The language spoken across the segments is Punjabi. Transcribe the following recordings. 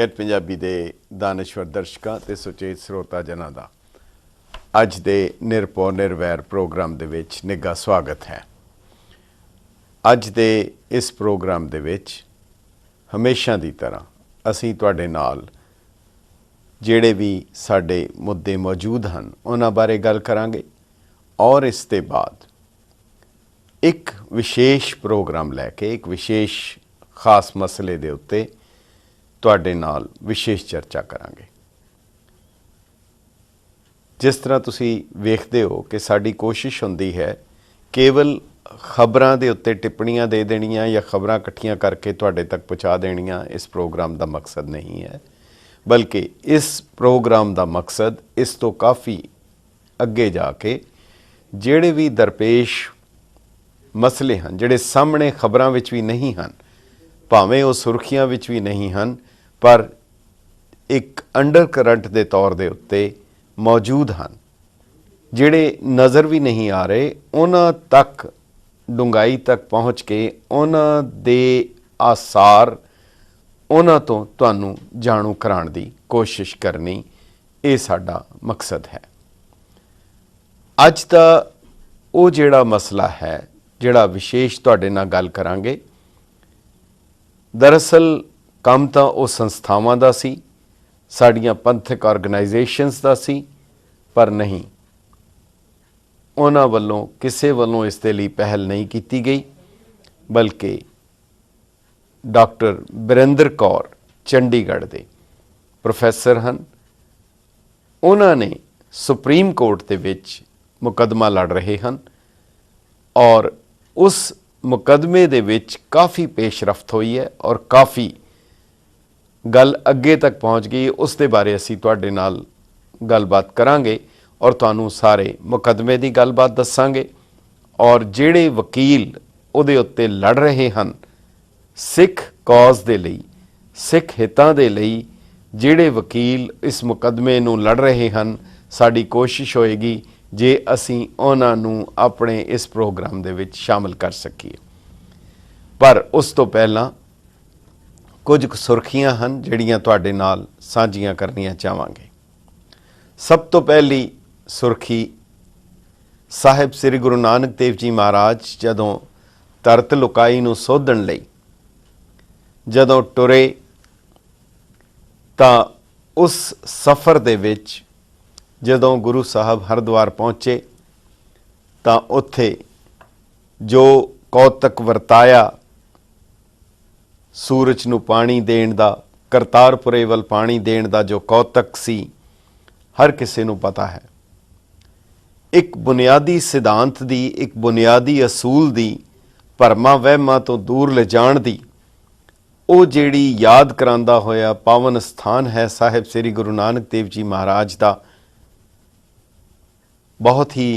गेट पंजाबी दे दानश्वर दर्शकों ते सुचेत ਸਰੋਤਾ जनां दा अज दे निरपौ निर्वैर प्रोग्राम दे विच निੱਘਾ स्वागत है। अज दे इस प्रोग्राम दे विच हमेशा दी तरह असीं तुहाडे नाल ਜਿਹੜੇ भी साडे मुद्दे मौजूद हैं उन्हां बारे गल करांगे और इस दे बाद एक विशेष प्रोग्राम लैके एक विशेष खास मसले दे उत्ते तुहाडे नाल विशेष चर्चा करांगे। जिस तरह तुसी वेखदे हो कि साडी कोशिश हुंदी है केवल खबरां दे उत्ते टिप्पणियां दे देणियां या खबरां इकट्ठियां करके तुहाडे तक पहुँचा देणियां इस प्रोग्राम का मकसद नहीं है, बल्कि इस प्रोग्राम का मकसद इस तो काफ़ी अगे जाके जिहड़े भी दरपेश मसले हैं जिहड़े सामने खबरां विच भी नहीं हैं, भावें वो सुर्खियां विच भी नहीं हैं, पर एक अंडर करंट के तौर के उत्ते मौजूद हैं, जिहड़े नज़र भी नहीं आ रहे, उन्हां तक डूंघाई तक पहुँच के उन्हां दे आसार उन्हां तो तुहानूं जाणू कराउण दी कोशिश करनी, ये साडा मकसद है। अज दा वो जिहड़ा मसला है जिहड़ा विशेष तुहाडे नाल गल करांगे, दरअसल काम तां वो संस्थावां दा सी, साड़ियां पंथक ऑर्गेनाइजेशनस दा सी, पर नहीं उन्हां वल्लों किसे वल्लों इस दे लई पहल नहीं की गई, बल्कि डॉक्टर बिरेंद्र कौर चंडीगढ़ दे प्रोफैसर हैं, उन्होंने सुप्रीम कोर्ट दे विच मुकदमा लड़ रहे हैं और उस मुकदमे दे विच काफ़ी पेशरफ्त हुई है और काफ़ी गल अगे तक पहुँच गई। उस दे बारे असीं तुहाडे नाल गलबात करांगे और तुहानूं सारे मुकदमे की गलबात दसांगे और जिहड़े वकील उहदे उत्ते लड़ रहे हैं सिख कॉज दे लई, सिख हितां दे लई जिहड़े वकील इस मुकदमे नूं लड़ रहे हैं, साडी कोशिश होएगी जे असीं उन्हां नूं अपने इस प्रोग्राम दे विच शामिल कर सकीए। पर उस तो पहलां कुछ सुर्खियां हैं जिहड़ियां तुहाडे नाल साझीआं करनियां चाहांगे। सब तो पहली सुर्खी साहिब श्री गुरु नानक देव जी महाराज जदों तरत लुकाई नूं सोधण लई जदों टुरे तां उस सफ़र दे विच जदों गुरु साहब हरिद्वार पहुँचे तां उत्थे जो कौतक वरताया सूरज नूं पानी देण दा, करतारपुरे वल पानी देण दा जो कौतक सी, हर किसी नूं पता है। एक बुनियादी सिद्धांत दी, एक बुनियादी असूल दी भरमां वहमां तो दूर ले जाण दी ਉਹ ਜਿਹੜੀ याद करांदा होया पावन स्थान है साहिब श्री गुरु नानक देव जी महाराज का। बहुत ही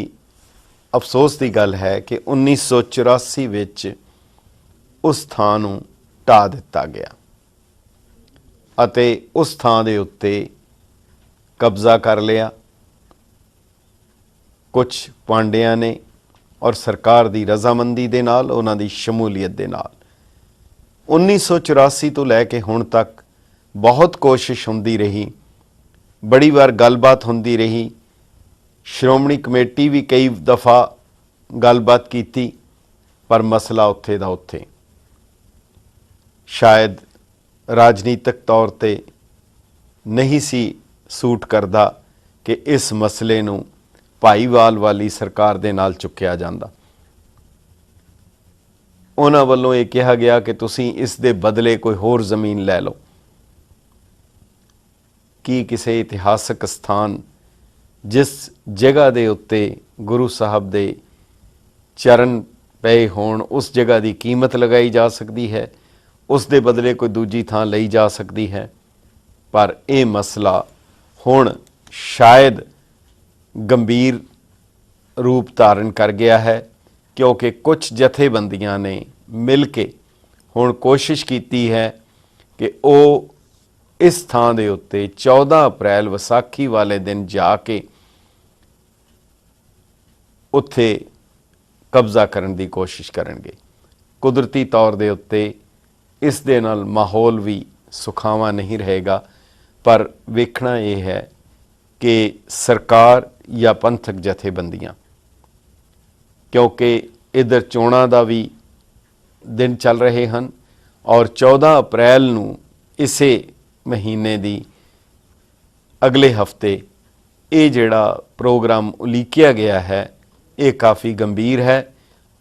अफसोस की गल है कि 1984 विच उस स्थान नूं ਢਾ ਦਿੱਤਾ गया ਅਤੇ उस ਥਾਂ ਦੇ ਉੱਤੇ कब्जा कर लिया कुछ पांडियां ने और सरकार की रजामंदी दे नाल, उन्हां दी शमूलीयत दे नाल। 1984 तो लैके हुण तक बहुत कोशिश होंदी रही, बड़ी बार गलबात होंदी रही, श्रोमणी कमेटी भी कई दफ़ा गलबात की, पर मसला उत्थे दा उत्थे। शायद राजनीतिक तौर ते नहीं सी सूट करदा कि इस मसले नूं भाईवाल वाली सरकार दे नाल चुक्या जांदा। उन्हां वल्लों ये कहा गया कि तुसीं इस दे बदले कोई होर जमीन लै लो। कि किसी इतिहासक स्थान जिस जगह दे उत्ते गुरु साहब दे चरण पए होण उस जगह की कीमत लगाई जा सकती है, उस दे बदले कोई दूजी थां लई जा सकती है, पर यह मसला हुण शायद गंभीर रूप धारण कर गया है, क्योंकि कुछ जथेबंदियां ने मिल के हुण कोशिश की है कि वो इस थां दे उत्ते 14 अप्रैल विसाखी वाले दिन जाके उत्थे कब्जा करने की कोशिश करेंगे। कुदरती तौर के उत्ते इस दे नाल माहौल भी ਸੁਖਾਵਾਂ ਨਹੀਂ ਰਹੇਗਾ। ਪਰ ਵੇਖਣਾ ਇਹ ਹੈ ਕਿ ਸਰਕਾਰ ਜਾਂ ਪੰਥਕ ਜਥੇਬੰਦੀਆਂ, ਕਿਉਂਕਿ ਇੱਧਰ ਚੋਣਾਂ ਦਾ ਵੀ ਦਿਨ ਚੱਲ ਰਹੇ ਹਨ ਔਰ 14 ਅਪ੍ਰੈਲ ਨੂੰ ਇਸੇ ਮਹੀਨੇ ਦੀ ਅਗਲੇ ਹਫਤੇ ਇਹ ਜਿਹੜਾ ਪ੍ਰੋਗਰਾਮ ਉਲੀਕਿਆ ਗਿਆ ਹੈ ਇਹ ਕਾਫੀ ਗੰਭੀਰ ਹੈ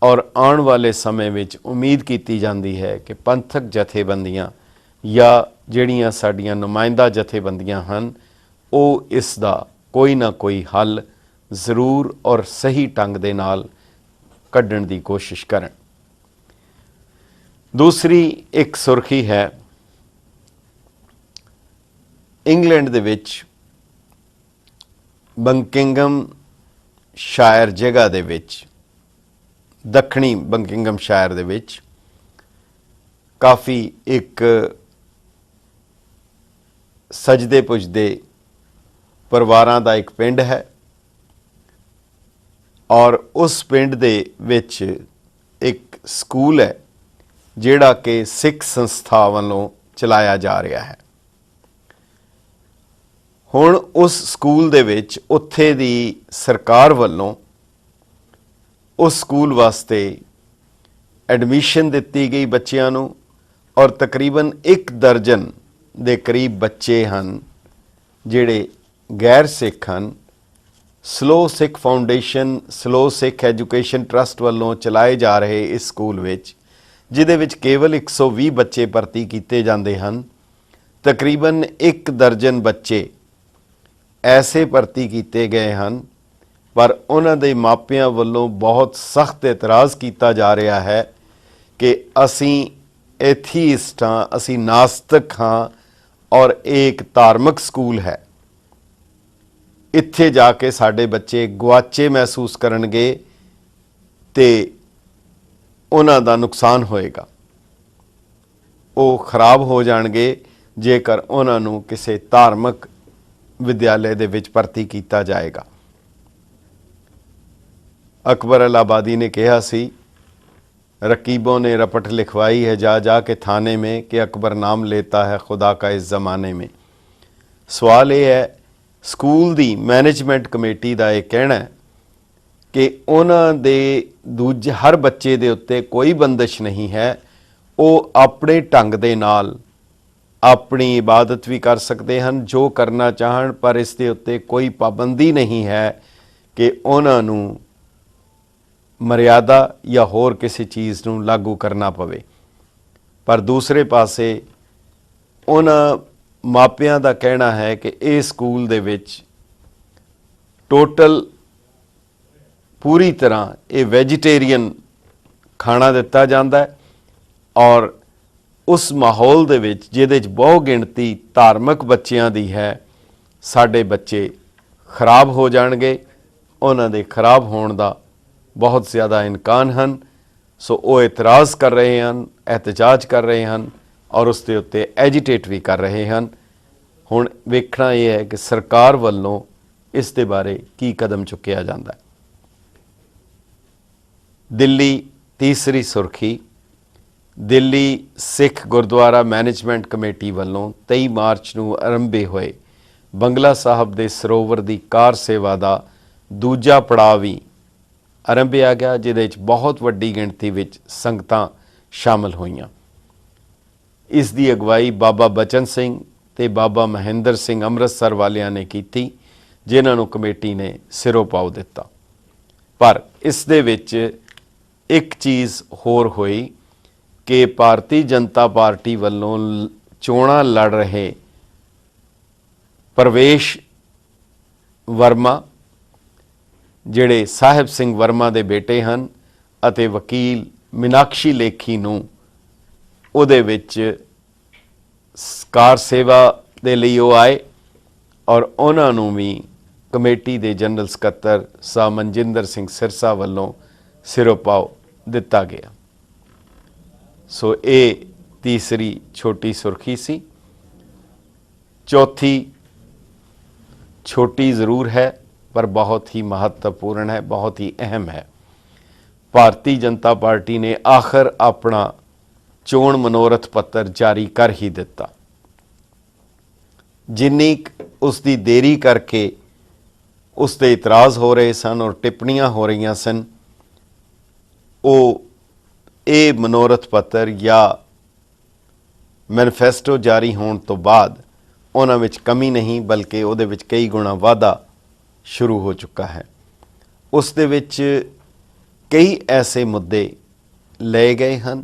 ਔਰ ਆਉਣ ਵਾਲੇ ਸਮੇਂ ਵਿੱਚ ਉਮੀਦ ਕੀਤੀ ਜਾਂਦੀ ਹੈ ਕਿ ਪੰਥਕ ਜਥੇਬੰਦੀਆਂ ਜਾਂ ਜਿਹੜੀਆਂ ਸਾਡੀਆਂ ਨੁਮਾਇੰਦਾ ਜਥੇਬੰਦੀਆਂ ਹਨ ਉਹ ਇਸ ਦਾ ਕੋਈ ਨਾ ਕੋਈ ਹੱਲ ਜ਼ਰੂਰ ਔਰ ਸਹੀ ਢੰਗ ਦੇ ਨਾਲ ਕੱਢਣ ਦੀ ਕੋਸ਼ਿਸ਼ ਕਰਨ। ਦੂਸਰੀ ਇੱਕ ਸੁਰਖੀ ਹੈ, ਇੰਗਲੈਂਡ ਦੇ ਵਿੱਚ ਬੰਕਿੰਗਮ ਸ਼ਾਇਰ ਜਗ੍ਹਾ ਦੇ ਵਿੱਚ, ਦੱਖਣੀ ਬੰਕਿੰਗਮ ਸ਼ਾਇਰ ਦੇ ਵਿੱਚ ਕਾਫੀ ਇੱਕ ਸਜਦੇ ਪੁਜਦੇ ਪਰਿਵਾਰਾਂ ਦਾ ਇੱਕ ਪਿੰਡ ਹੈ ਔਰ ਉਸ ਪਿੰਡ ਦੇ ਵਿੱਚ ਇੱਕ ਸਕੂਲ ਹੈ ਜਿਹੜਾ ਕਿ ਸਿੱਖ ਸੰਸਥਾ ਵੱਲੋਂ ਚਲਾਇਆ ਜਾ ਰਿਹਾ ਹੈ। ਹੁਣ ਉਸ ਸਕੂਲ ਦੇ ਵਿੱਚ ਉੱਥੇ ਦੀ ਸਰਕਾਰ ਵੱਲੋਂ ਉਸ ਸਕੂਲ ਵਾਸਤੇ ਐਡਮਿਸ਼ਨ ਦਿੱਤੀ ਗਈ ਬੱਚਿਆਂ ਨੂੰ ਔਰ ਤਕਰੀਬਨ 1 ਦਰਜਨ ਦੇ ਕਰੀਬ ਬੱਚੇ ਹਨ ਜਿਹੜੇ ਗੈਰ ਸਿੱਖ ਹਨ। ਸਲੋ ਸਿੱਖ ਫਾਊਂਡੇਸ਼ਨ, ਸਲੋ ਸਿੱਖ ਐਜੂਕੇਸ਼ਨ ਟਰਸਟ ਵੱਲੋਂ ਚਲਾਏ ਜਾ ਰਹੇ ਇਸ ਸਕੂਲ ਵਿੱਚ, ਜਿਹਦੇ ਵਿੱਚ ਕੇਵਲ 120 ਬੱਚੇ ਭਰਤੀ ਕੀਤੇ ਜਾਂਦੇ ਹਨ, ਤਕਰੀਬਨ 1 ਦਰਜਨ ਬੱਚੇ ਐਸੇ ਭਰਤੀ ਕੀਤੇ ਗਏ ਹਨ ਪਰ ਉਹਨਾਂ ਦੇ ਮਾਪਿਆਂ ਵੱਲੋਂ ਬਹੁਤ ਸਖਤ ਇਤਰਾਜ਼ ਕੀਤਾ ਜਾ ਰਿਹਾ ਹੈ ਕਿ ਅਸੀਂ ਐਥੀਸਟ ਹਾਂ, ਅਸੀਂ ਨਾਸਤਕ ਹਾਂ ਔਰ ਇਹ ਇੱਕ ਧਾਰਮਿਕ ਸਕੂਲ ਹੈ, ਇੱਥੇ ਜਾ ਕੇ ਸਾਡੇ ਬੱਚੇ ਗੁਆਚੇ ਮਹਿਸੂਸ ਕਰਨਗੇ ਤੇ ਉਹਨਾਂ ਦਾ ਨੁਕਸਾਨ ਹੋਏਗਾ, ਉਹ ਖਰਾਬ ਹੋ ਜਾਣਗੇ ਜੇਕਰ ਉਹਨਾਂ ਨੂੰ ਕਿਸੇ ਧਾਰਮਿਕ ਵਿਦਿਆਲੇ ਦੇ ਵਿੱਚ ਭਰਤੀ ਕੀਤਾ ਜਾਏਗਾ। अकबर इलाहाबादी ने कहा सी, रकीबों ने रपट लिखवाई है जा जा के थाने में कि अकबर नाम लेता है खुदा का इस ज़माने में। सवाल ये है, स्कूल दी मैनेजमेंट कमेटी का यह कहना है कि उन्हां दे दूजे हर बच्चे दे उत्ते कोई बंदिश नहीं है, वो अपने ढंग दे नाल अपनी इबादत भी कर सकते हैं जो करना चाहन, पर इस दे उत्ते कोई पाबंदी नहीं है कि उन्हां नूं मर्यादा या होर किसी चीज़ नूं लागू करना पवे। पर दूसरे पासे उन्हां मापियां दा कहना है कि इह स्कूल दे विच टोटल पूरी तरह ये वैजीटेरियन खाना दिता जाता है और उस माहौल दे विच जिहदे च बहु गिणती धार्मिक बच्चियां दी है, साडे बच्चे खराब हो जाणगे, उन्हां दे खराब होण दा बहुत ज़्यादा इम्कान हैं। सो वो इतराज़ कर रहे हैं, एहतजाज कर रहे हैं और उसके उत्ते एजिटेट भी कर रहे हैं। हुण वेखना यह है कि सरकार वालों इस दे बारे की कदम चुकिया जाता है। दिल्ली तीसरी सुर्खी, दिल्ली सिख गुरुद्वारा मैनेजमेंट कमेटी वालों 23 मार्च नूं आरंभे होए बंगला साहब के सरोवर की कार सेवा का दूजा पड़ाव भी आरंभिया गया, जिहदे च बहुत वड्डी गिणती विच संगतां शामिल होईयां। इस दी अगवाई बाबा बचन सिंह ते बाबा महेंद्र सिंह अमृतसर वालियां ने कीती, जिन्हां नूं कमेटी ने सिरों पाओ दिता। पर इस दे विच एक चीज़ होर होई कि भारतीय जनता पार्टी वालों चोणां लड़ रहे प्रवेश वर्मा ਜਿਹੜੇ ਸਾਹਿਬ ਸਿੰਘ ਵਰਮਾ ਦੇ ਬੇਟੇ ਹਨ ਅਤੇ ਵਕੀਲ ਮੀਨਾਕਸ਼ੀ ਲੇਖੀ ਨੂੰ ਉਹਦੇ ਵਿੱਚ ਕਾਰ ਸੇਵਾ ਦੇ ਲਈ ਉਹ ਆਏ ਔਰ ਉਹਨਾਂ ਨੂੰ ਵੀ ਕਮੇਟੀ ਦੇ ਜਨਰਲ ਸਕੱਤਰ ਸਾਹਿਬ ਮਨਜਿੰਦਰ ਸਿੰਘ ਸਿਰਸਾ ਵੱਲੋਂ ਸਿਰੋਪਾਓ ਦਿੱਤਾ ਗਿਆ। ਸੋ ਇਹ ਤੀਸਰੀ ਛੋਟੀ ਸੁਰਖੀ ਸੀ। चौथी छोटी ज़रूर है पर बहुत ही महत्वपूर्ण है, बहुत ही अहम है। भारतीय जनता पार्टी ने आखिर अपना चोण मनोरथ पत्र जारी कर ही दिता। जिन्नी उसकी देरी करके उस ते इतराज़ हो रहे सन और टिप्पणियां हो रही सन, वो ये मनोरथ पत्र या मैनीफेस्टो जारी होने तो बाद उन्हां विच कमी नहीं बल्कि उहदे विच कई गुणा वाधा शुरू हो चुका है। उस दे विच कई ऐसे मुद्दे लए गए हैं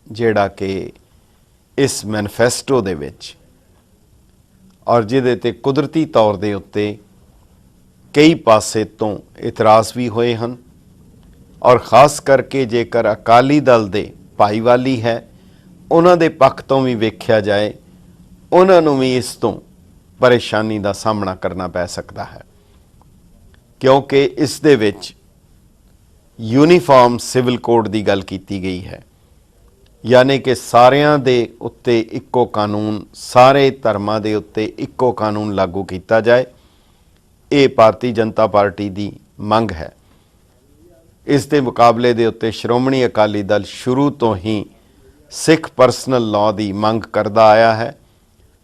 जिहड़ा कि इस मैनीफेस्टो दे विच और जिहदे ते कुदरती तौर दे उत्ते कई पासे तो इतराज़ भी होए हैं और खास करके जेकर अकाली दल दे भाईवाली है उन्हां दे पक्ष तो भी वेख्या जाए उन्हां नूं भी इस तो परेशानी का सामना करना पै सकता है, क्योंकि इस दे विच यूनीफॉर्म सिविल कोड की गल की गई है, यानी कि सारियां दे उत्ते इक्को कानून, सारे धर्मां दे उत्ते इक्को कानून लागू किया जाए। ये भारतीय जनता पार्टी की मंग है। इस दे मुकाबले दे उत्ते श्रोमणी अकाली दल शुरू तो ही सिख परसनल लॉ की मंग करता आया है,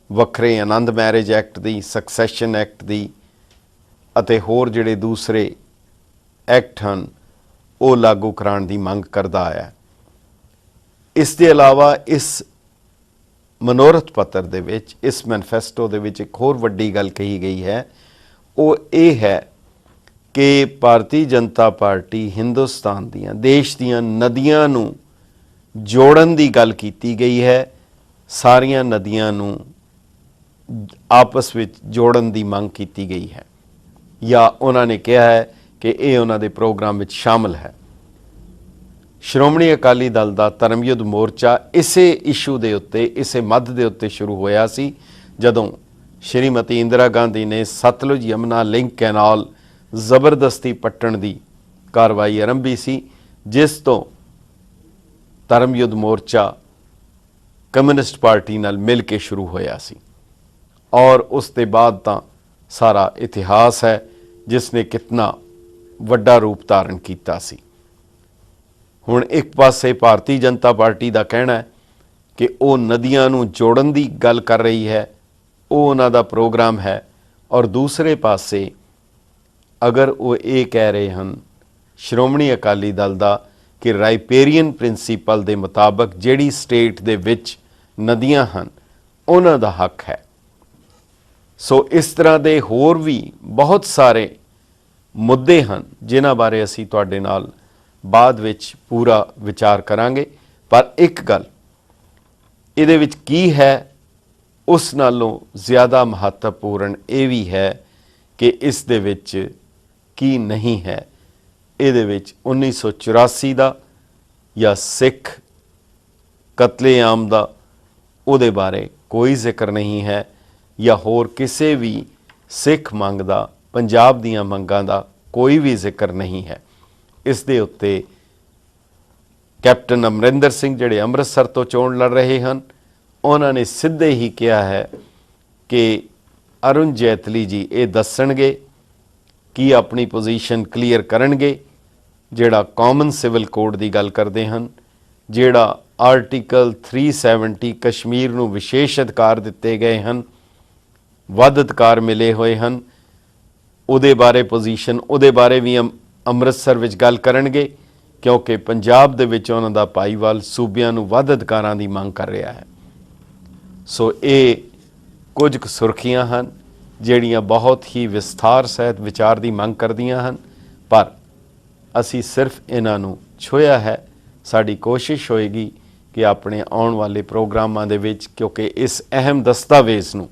वक्रे आनंद मैरिज एक्ट की, सक्सैशन एक्ट की अते होर जिहड़े दूसरे एक्ट हैं वो लागू कराने की मंग करता आया है। इस दे अलावा इस मनोरथ पत्र दे विच, इस मैनीफेस्टो दे विच एक होर वड्डी गल कही गई है, वो ये है कि भारतीय जनता पार्टी हिंदुस्तान दियां, देश दियां नदियां नूं जोड़न की गल की गई है, सारियां नदियां नूं आपस में जोड़न की मंग की गई है, या उन्होंने कहा है कि यह उन्होंने प्रोग्राम में शामिल है। श्रोमणी अकाली दल का धर्मयुद्ध मोर्चा इसे इशू के उत्ते, इसे मद के उत्ते शुरू होया सी जदों श्रीमती इंदिरा गांधी ने सतलुज यमुना लिंक कैनाल जबरदस्ती पट्टण की कार्रवाई आरंभी सी, जिस तो धर्मयुद्ध मोर्चा कम्यूनिस्ट पार्टी नाल मिल के शुरू होया सी और उसके बाद तो सारा इतिहास है जिसने कितना वड्डा रूप धारण किया सी। हुण एक पासे भारतीय जनता पार्टी का कहना है कि वो नदियां नूं जोड़न की गल कर रही है, वो उन्हां दा प्रोग्राम है, और दूसरे पासे अगर वो ये कह रहे हैं श्रोमणी अकाली दल दा कि राइपेरियन प्रिंसीपल के मुताबक जिहड़ी स्टेट दे विच नदियां हैं उन्हां दा हक है। सो इस तरह के होर भी बहुत सारे मुद्दे हैं जिन्हां बारे असीं तुहाडे नाल बाद विच पूरा विचार करांगे, पर एक गल इहदे विच की है उस नालों ज़्यादा महत्वपूर्ण ये भी है कि इस दे विच की नहीं है। इहदे विच 1984 का या सिख कतलेआम का उहदे बारे कोई जिक्र नहीं है, या होर किसी भी सिख मंग दा, पंजाब दीयां मंगां दा कोई भी जिक्र नहीं है। इस दे उत्ते कैप्टन अमरिंदर सिंह जिहड़े अमृतसर तो चोण लड़ रहे हैं उन्होंने सीधे ही कहा है कि अरुण जैतली जी ये दसणगे कि अपनी पोजीशन क्लीयर करनगे, जिहड़ा कॉमन सिविल कोड की गल करते हैं, जिहड़ा आर्टिकल 370 कश्मीर नूं विशेष अधिकार दिते गए हैं, वध अधिकार मिले हुए हैं, उहदे बारे पोजीशन, उहदे बारे भी अमृतसर विच गल करनगे, क्योंकि पंजाब दे विच उन्हां दा भाईवाल सूबियां नूं वध अधिकारां दी मंग कर रहा है। सो ये कुछ सुर्खियां हैं ਜਿਹੜੀਆਂ बहुत ही विस्तार सहित विचार की मंग करदियां हैं, पर असी सिर्फ इन्हों छुया है। साड़ी कोशिश होएगी कि अपने आने वाले प्रोग्रामां दे विच, क्योंकि इस अहम दस्तावेज़ नूं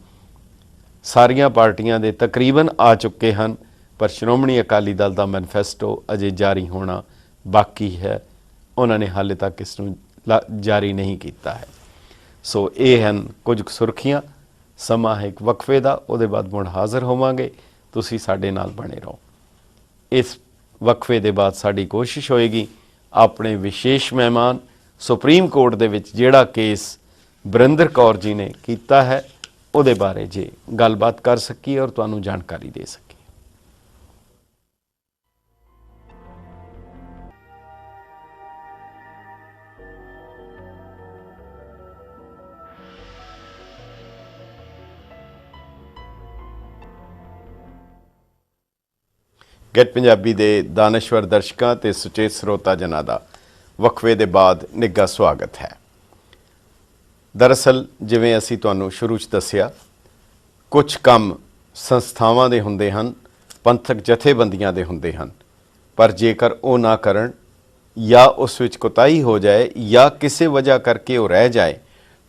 सारियां पार्टियां दे तकरीबन आ चुके हैं, पर श्रोमणी अकाली दल का मैनीफेस्टो अजे जारी होना बाकी है, उन्होंने हाले तक इसनूं जारी नहीं किया है। सो ये हैं कुछ सुर्खियां। समा है एक वक्फे का, उहदे बाद मुड़ हाज़र होवांगे, तुसीं साडे नाल बने रहो। इस वक्फे के बाद साड़ी कोशिश होएगी अपने विशेष मेहमान सुप्रीम कोर्ट दे विच जिहड़ा केस बरिंदर कौर जी ने किया है उहदे बारे जे गलबात कर सकीए और तुहानूं जानकारी दे सकीए। ਗੈਟ ਪੰਜਾਬੀ ਦੇ ਦਾਨਸ਼ਵਰ ਦਰਸ਼ਕਾਂ ਤੇ ਸੁਚੇਤ ਸਰੋਤਾ ਜਨਾਂ ਦਾ ਵਕਫੇ ਦੇ ਬਾਅਦ ਨਿੱਘਾ ਸਵਾਗਤ ਹੈ। ਦਰਅਸਲ ਜਿਵੇਂ ਅਸੀਂ ਤੁਹਾਨੂੰ ਸ਼ੁਰੂ 'ਚ ਦੱਸਿਆ, ਕੁਝ ਕੰਮ ਸੰਸਥਾਵਾਂ ਦੇ ਹੁੰਦੇ ਹਨ, ਪੰਥਕ ਜਥੇਬੰਦੀਆਂ ਦੇ ਹੁੰਦੇ ਹਨ, ਪਰ ਜੇਕਰ ਉਹ ਨਾ ਕਰਨ ਜਾਂ ਉਸ ਵਿੱਚ ਕੋਤਾਹੀ ਹੋ ਜਾਏ ਜਾਂ ਕਿਸੇ ਵਜ੍ਹਾ ਕਰਕੇ ਉਹ ਰਹਿ ਜਾਏ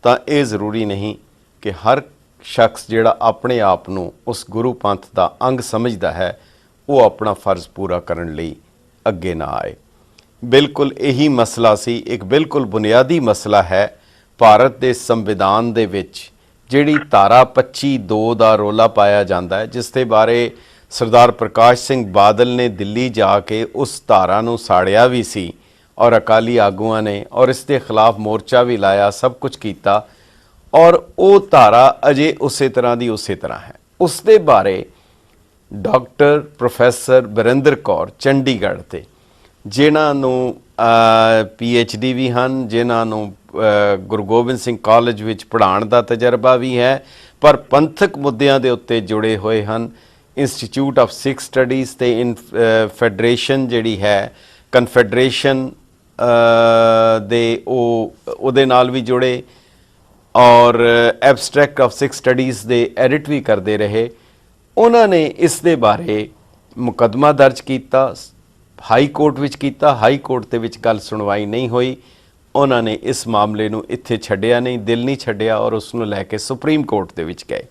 ਤਾਂ ਇਹ ਜ਼ਰੂਰੀ ਨਹੀਂ ਕਿ ਹਰ ਸ਼ਖਸ ਜਿਹੜਾ ਆਪਣੇ ਆਪ ਨੂੰ ਉਸ ਗੁਰੂ ਪੰਥ ਦਾ ਅੰਗ ਸਮਝਦਾ ਹੈ ਉਹ ਆਪਣਾ ਫਰਜ਼ ਪੂਰਾ ਕਰਨ ਲਈ ਅੱਗੇ ਨਾ ਆਏ। ਬਿਲਕੁਲ ਇਹੀ ਮਸਲਾ ਸੀ, ਇੱਕ ਬਿਲਕੁਲ ਬੁਨਿਆਦੀ ਮਸਲਾ ਹੈ ਭਾਰਤ ਦੇ ਸੰਵਿਧਾਨ ਦੇ ਵਿੱਚ ਜਿਹੜੀ ਧਾਰਾ 25(2) ਦਾ ਰੌਲਾ ਪਾਇਆ ਜਾਂਦਾ ਹੈ, ਜਿਸ ਦੇ ਬਾਰੇ ਸਰਦਾਰ ਪ੍ਰਕਾਸ਼ ਸਿੰਘ ਬਾਦਲ ਨੇ ਦਿੱਲੀ ਜਾ ਕੇ ਉਸ ਧਾਰਾ ਨੂੰ ਸਾੜਿਆ ਵੀ ਸੀ ਔਰ ਅਕਾਲੀ ਆਗੂਆਂ ਨੇ ਔਰ ਇਸ ਦੇ ਖਿਲਾਫ ਮੋਰਚਾ ਵੀ ਲਾਇਆ, ਸਭ ਕੁਝ ਕੀਤਾ ਔਰ ਉਹ ਧਾਰਾ ਅਜੇ ਉਸੇ ਤਰ੍ਹਾਂ ਦੀ ਉਸੇ ਤਰ੍ਹਾਂ ਹੈ। ਉਸ ਦੇ ਬਾਰੇ ਡਾਕਟਰ ਪ੍ਰੋਫੈਸਰ ਬਰਿੰਦਰ ਕੌਰ ਚੰਡੀਗੜ੍ਹ ਤੇ ਜਿਨ੍ਹਾਂ ਨੂੰ PhD ਵੀ ਹਨ, ਜਿਨ੍ਹਾਂ ਨੂੰ ਗੁਰੂ ਗੋਬਿੰਦ ਸਿੰਘ ਕਾਲਜ ਵਿੱਚ ਪੜ੍ਹਾਉਣ ਦਾ ਤਜਰਬਾ ਵੀ ਹੈ, ਪਰ ਪੰਥਕ ਮੁੱਦਿਆਂ ਦੇ ਉੱਤੇ ਜੁੜੇ ਹੋਏ ਹਨ। ਇੰਸਟੀਚਿਊਟ ਆਫ ਸਿੱਖ ਸਟੱਡੀਜ਼ ਤੇ ਫੈਡਰੇਸ਼ਨ ਜਿਹੜੀ ਹੈ ਕਨਫੈਡਰੇਸ਼ਨ ਦੇ ਉਹਦੇ ਨਾਲ ਵੀ ਜੁੜੇ ਔਰ ਐਬਸਟਰੈਕਟ ਆਫ ਸਿੱਖ ਸਟੱਡੀਜ਼ ਦੇ ਐਡਿਟ ਵੀ ਕਰਦੇ ਰਹੇ। ਉਹਨਾਂ ਨੇ ਇਸ ਦੇ ਬਾਰੇ ਮੁਕੱਦਮਾ ਦਰਜ ਕੀਤਾ, ਹਾਈ ਕੋਰਟ ਵਿੱਚ ਕੀਤਾ। ਹਾਈ ਕੋਰਟ ਦੇ ਵਿੱਚ ਗੱਲ ਸੁਣਵਾਈ ਨਹੀਂ ਹੋਈ। ਉਹਨਾਂ ਨੇ ਇਸ ਮਾਮਲੇ ਨੂੰ ਇੱਥੇ ਛੱਡਿਆ ਨਹੀਂ, ਦਿਲ ਨਹੀਂ ਛੱਡਿਆ ਔਰ ਉਸ ਨੂੰ ਲੈ ਕੇ ਸੁਪਰੀਮ ਕੋਰਟ ਦੇ ਵਿੱਚ ਗਏ।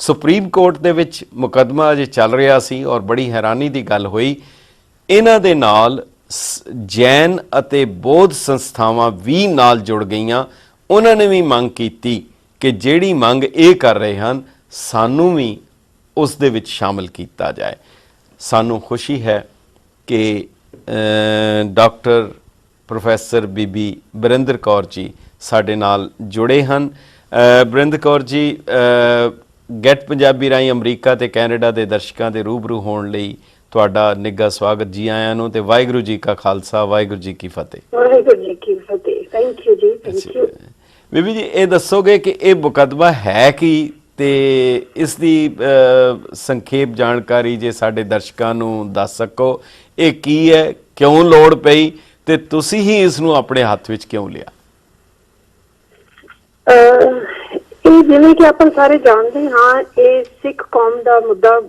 ਸੁਪਰੀਮ ਕੋਰਟ ਦੇ ਵਿੱਚ ਮੁਕੱਦਮਾ ਅਜੇ ਚੱਲ ਰਿਹਾ ਸੀ ਔਰ ਬੜੀ ਹੈਰਾਨੀ ਦੀ ਗੱਲ ਹੋਈ, ਇਹਨਾਂ ਦੇ ਨਾਲ ਜੈਨ ਅਤੇ ਬੌਧ ਸੰਸਥਾਵਾਂ ਵੀ ਨਾਲ ਜੁੜ ਗਈਆਂ। ਉਹਨਾਂ ਨੇ ਵੀ ਮੰਗ ਕੀਤੀ ਕਿ ਜਿਹੜੀ ਮੰਗ ਇਹ ਕਰ ਰਹੇ ਹਨ ਸਾਨੂੰ ਵੀ ਉਸ ਦੇ ਵਿੱਚ ਸ਼ਾਮਲ ਕੀਤਾ ਜਾਏ। ਸਾਨੂੰ ਖੁਸ਼ੀ ਹੈ ਕਿ ਡਾਕਟਰ ਪ੍ਰੋਫੈਸਰ ਬੀਬੀ ਬਰਿੰਦਰ ਕੌਰ ਜੀ ਸਾਡੇ ਨਾਲ ਜੁੜੇ ਹਨ। ਬਰਿੰਦਰ ਕੌਰ ਜੀ, ਗੈਟ ਪੰਜਾਬੀ ਰਾਹੀਂ ਅਮਰੀਕਾ ਤੇ ਕੈਨੇਡਾ ਦੇ ਦਰਸ਼ਕਾਂ ਦੇ ਰੂਬਰੂ ਹੋਣ ਲਈ ਤੁਹਾਡਾ ਨਿੱਘਾ ਸਵਾਗਤ। ਜੀ ਆਇਆਂ ਨੂੰ ਤੇ ਵਾਹਿਗੁਰੂ ਜੀ ਕਾ ਖਾਲਸਾ, ਵਾਹਿਗੁਰੂ ਜੀ ਕੀ ਫਤਿਹ। ਵਾਹਿਗੁਰੂ ਜੀ ਕੀ ਫਤਿਹ। ਥੈਂਕ ਯੂ ਜੀ, ਥੈਂਕ ਯੂ। ਬੀਬੀ ਜੀ, ਇਹ ਦੱਸੋਗੇ ਕਿ ਇਹ ਮੁਕੱਦਮਾ ਹੈ ਕੀ ਤੇ ਇਸ ਦੀ ਸੰਖੇਪ ਜਾਣਕਾਰੀ ਜੇ ਸਾਡੇ ਦਰਸ਼ਕਾਂ ਨੂੰ ਦੱਸ ਸਕੋ, ਇਹ ਕੀ ਹੈ, ਕਿਉਂ ਲੋੜ ਪਈ ਤੇ ਤੁਸੀਂ ਹੀ ਇਸ ਨੂੰ ਆਪਣੇ ਹੱਥ ਵਿੱਚ ਕਿਉਂ ਲਿਆ? ਇਹ ਜਿਵੇਂ ਕਿ ਆਪਾਂ ਸਾਰੇ ਜਾਣਦੇ ਹਾਂ, ਇਹ ਸਿੱਖ ਕੌਮ ਦਾ ਮੁੱਦਾ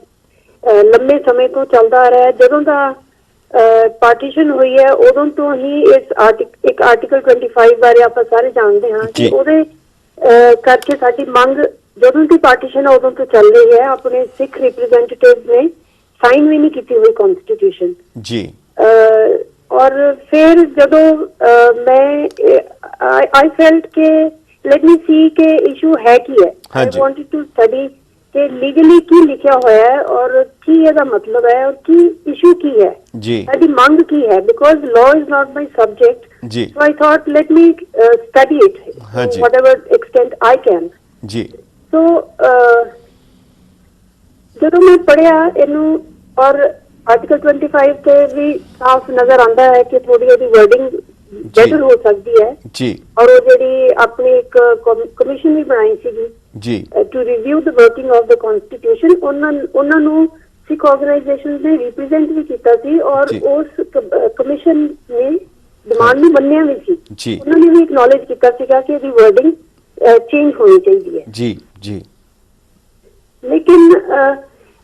ਲੰਮੇ ਸਮੇਂ ਤੋਂ ਚੱਲਦਾ ਆ ਰਿਹਾ। ਜਦੋਂ ਦਾ ਪਾਰਟੀਸ਼ਨ ਹੋਈ ਹੈ ਉਦੋਂ ਤੋਂ ਹੀ ਇਸ ਇੱਕ ਆਰਟੀਕਲ 25 ਬਾਰੇ ਆਪਾਂ ਸਾਰੇ ਜਾਣਦੇ ਹਾਂ ਕਿ ਉਹਦੇ ਕਰਕੇ ਸਾਡੀ ਮੰਗ ਜਦੋਂ ਦੀ ਪਾਰਟੀਸ਼ਨ ਹੈ ਉਦੋਂ ਤੋਂ ਚੱਲ ਰਹੀ ਹੈ। ਆਪਣੇ ਸਿੱਖ ਰਿਪਰੈਜ਼ੈਂਟੇਟਿਵ ਨੇ ਸਾਈਨ ਵੀ ਨਹੀਂ ਕੀਤੀ ਹੋਈ ਕਨਸਟੀਟਿਊਸ਼ਨ ਜੀ। ਔਰ ਫਿਰ ਜਦੋਂ ਮੈਂ ਆਈ ਫੈਲਟ ਕਿ ਲੈਟ ਮੀ ਸੀ ਕਿ ਇਸ਼ੂ ਹੈ ਕੀ ਹੈ। ਆਈ ਵਾਂਟਡ ਟੂ ਸਟੱਡੀ ਕਿ ਲੀਗਲੀ ਕੀ ਲਿਖਿਆ ਹੋਇਆ ਹੈ ਔਰ ਕੀ ਇਹਦਾ ਮਤਲਬ ਹੈ ਔਰ ਕੀ ਇਸ਼ੂ ਕੀ ਹੈ ਜੀ, ਸਾਡੀ ਮੰਗ ਕੀ ਹੈ। Because law is not my subject ਜੀ, so I thought let me study it whatever extent I can ਜੀ। ਸੋ ਜਦੋਂ ਮੈਂ ਪੜ੍ਹਿਆ ਇਹਨੂੰ ਔਰ ਆਰਟੀਕਲ 25 ਤੇ ਵੀ ਸਾਫ਼ ਨਜ਼ਰ ਆਉਂਦਾ ਹੈ ਕਿ ਥੋੜੀ ਉਹਦੀ ਵਰਡਿੰਗ ਬੈਟਰ ਹੋ ਸਕਦੀ ਹੈ ਜੀ। ਔਰ ਉਹ ਜਿਹੜੀ ਆਪਣੀ ਇੱਕ ਕਮਿਸ਼ਨ ਵੀ ਬਣਾਈ ਸੀਗੀ ਜੀ to review the working of the constitution, ਉਹਨਾਂ ਨੂੰ ਸਿੱਖ ਆਰਗੇਨਾਈਜੇਸ਼ਨਸ ਨੇ ਰਿਪਰੈਜ਼ੈਂਟ ਵੀ ਕੀਤਾ ਸੀ ਔਰ ਉਸ ਕਮਿਸ਼ਨ ਨੇ ਡਿਮਾਂਡ ਨੂੰ ਮੰਨਿਆ ਵੀ ਸੀ ਜੀ। ਉਹਨਾਂ ਨੇ ਵੀ ਐਕਨੋਲੇਜ ਕੀਤਾ ਸੀਗਾ ਕਿ ਇਹਦੀ ਵਰਡਿੰਗ ਚੇਂਜ ਹੋਣੀ ਚਾਹੀਦੀ ਹੈ ਜੀ ਜੀ। ਲੇਕਿਨ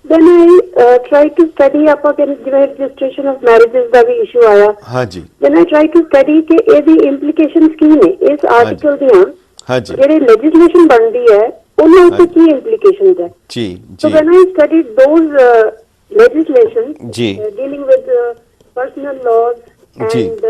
then I tried to study ਆਪਾਂ ਜਿਵੇਂ ਰਜਿਸਟ੍ਰੇਸ਼ਨ ਆਫ ਮੈਰਿਜਸ ਦਾ ਵੀ ਇਸ਼ੂ ਆਇਆ ਹਾਂਜੀ। then I tried to study ਕਿ ਇਹਦੀ ਇੰਪਲੀਕੇਸ਼ਨਸ ਕੀ ਨੇ ਇਸ ਆਰਟੀਕਲ ਦੀਆਂ ਹਾਂਜੀ, ਜਿਹੜੇ ਲੈਜਿਸਲੇਸ਼ਨ ਬਣਦੀ ਹੈ ਉਹਨਾਂ ਉੱਤੇ ਕੀ ਇੰਪਲੀਕੇਸ਼ਨਸ ਹੈ ਜੀ ਜੀ। so when I studied those legislation ਜੀ dealing with personal laws and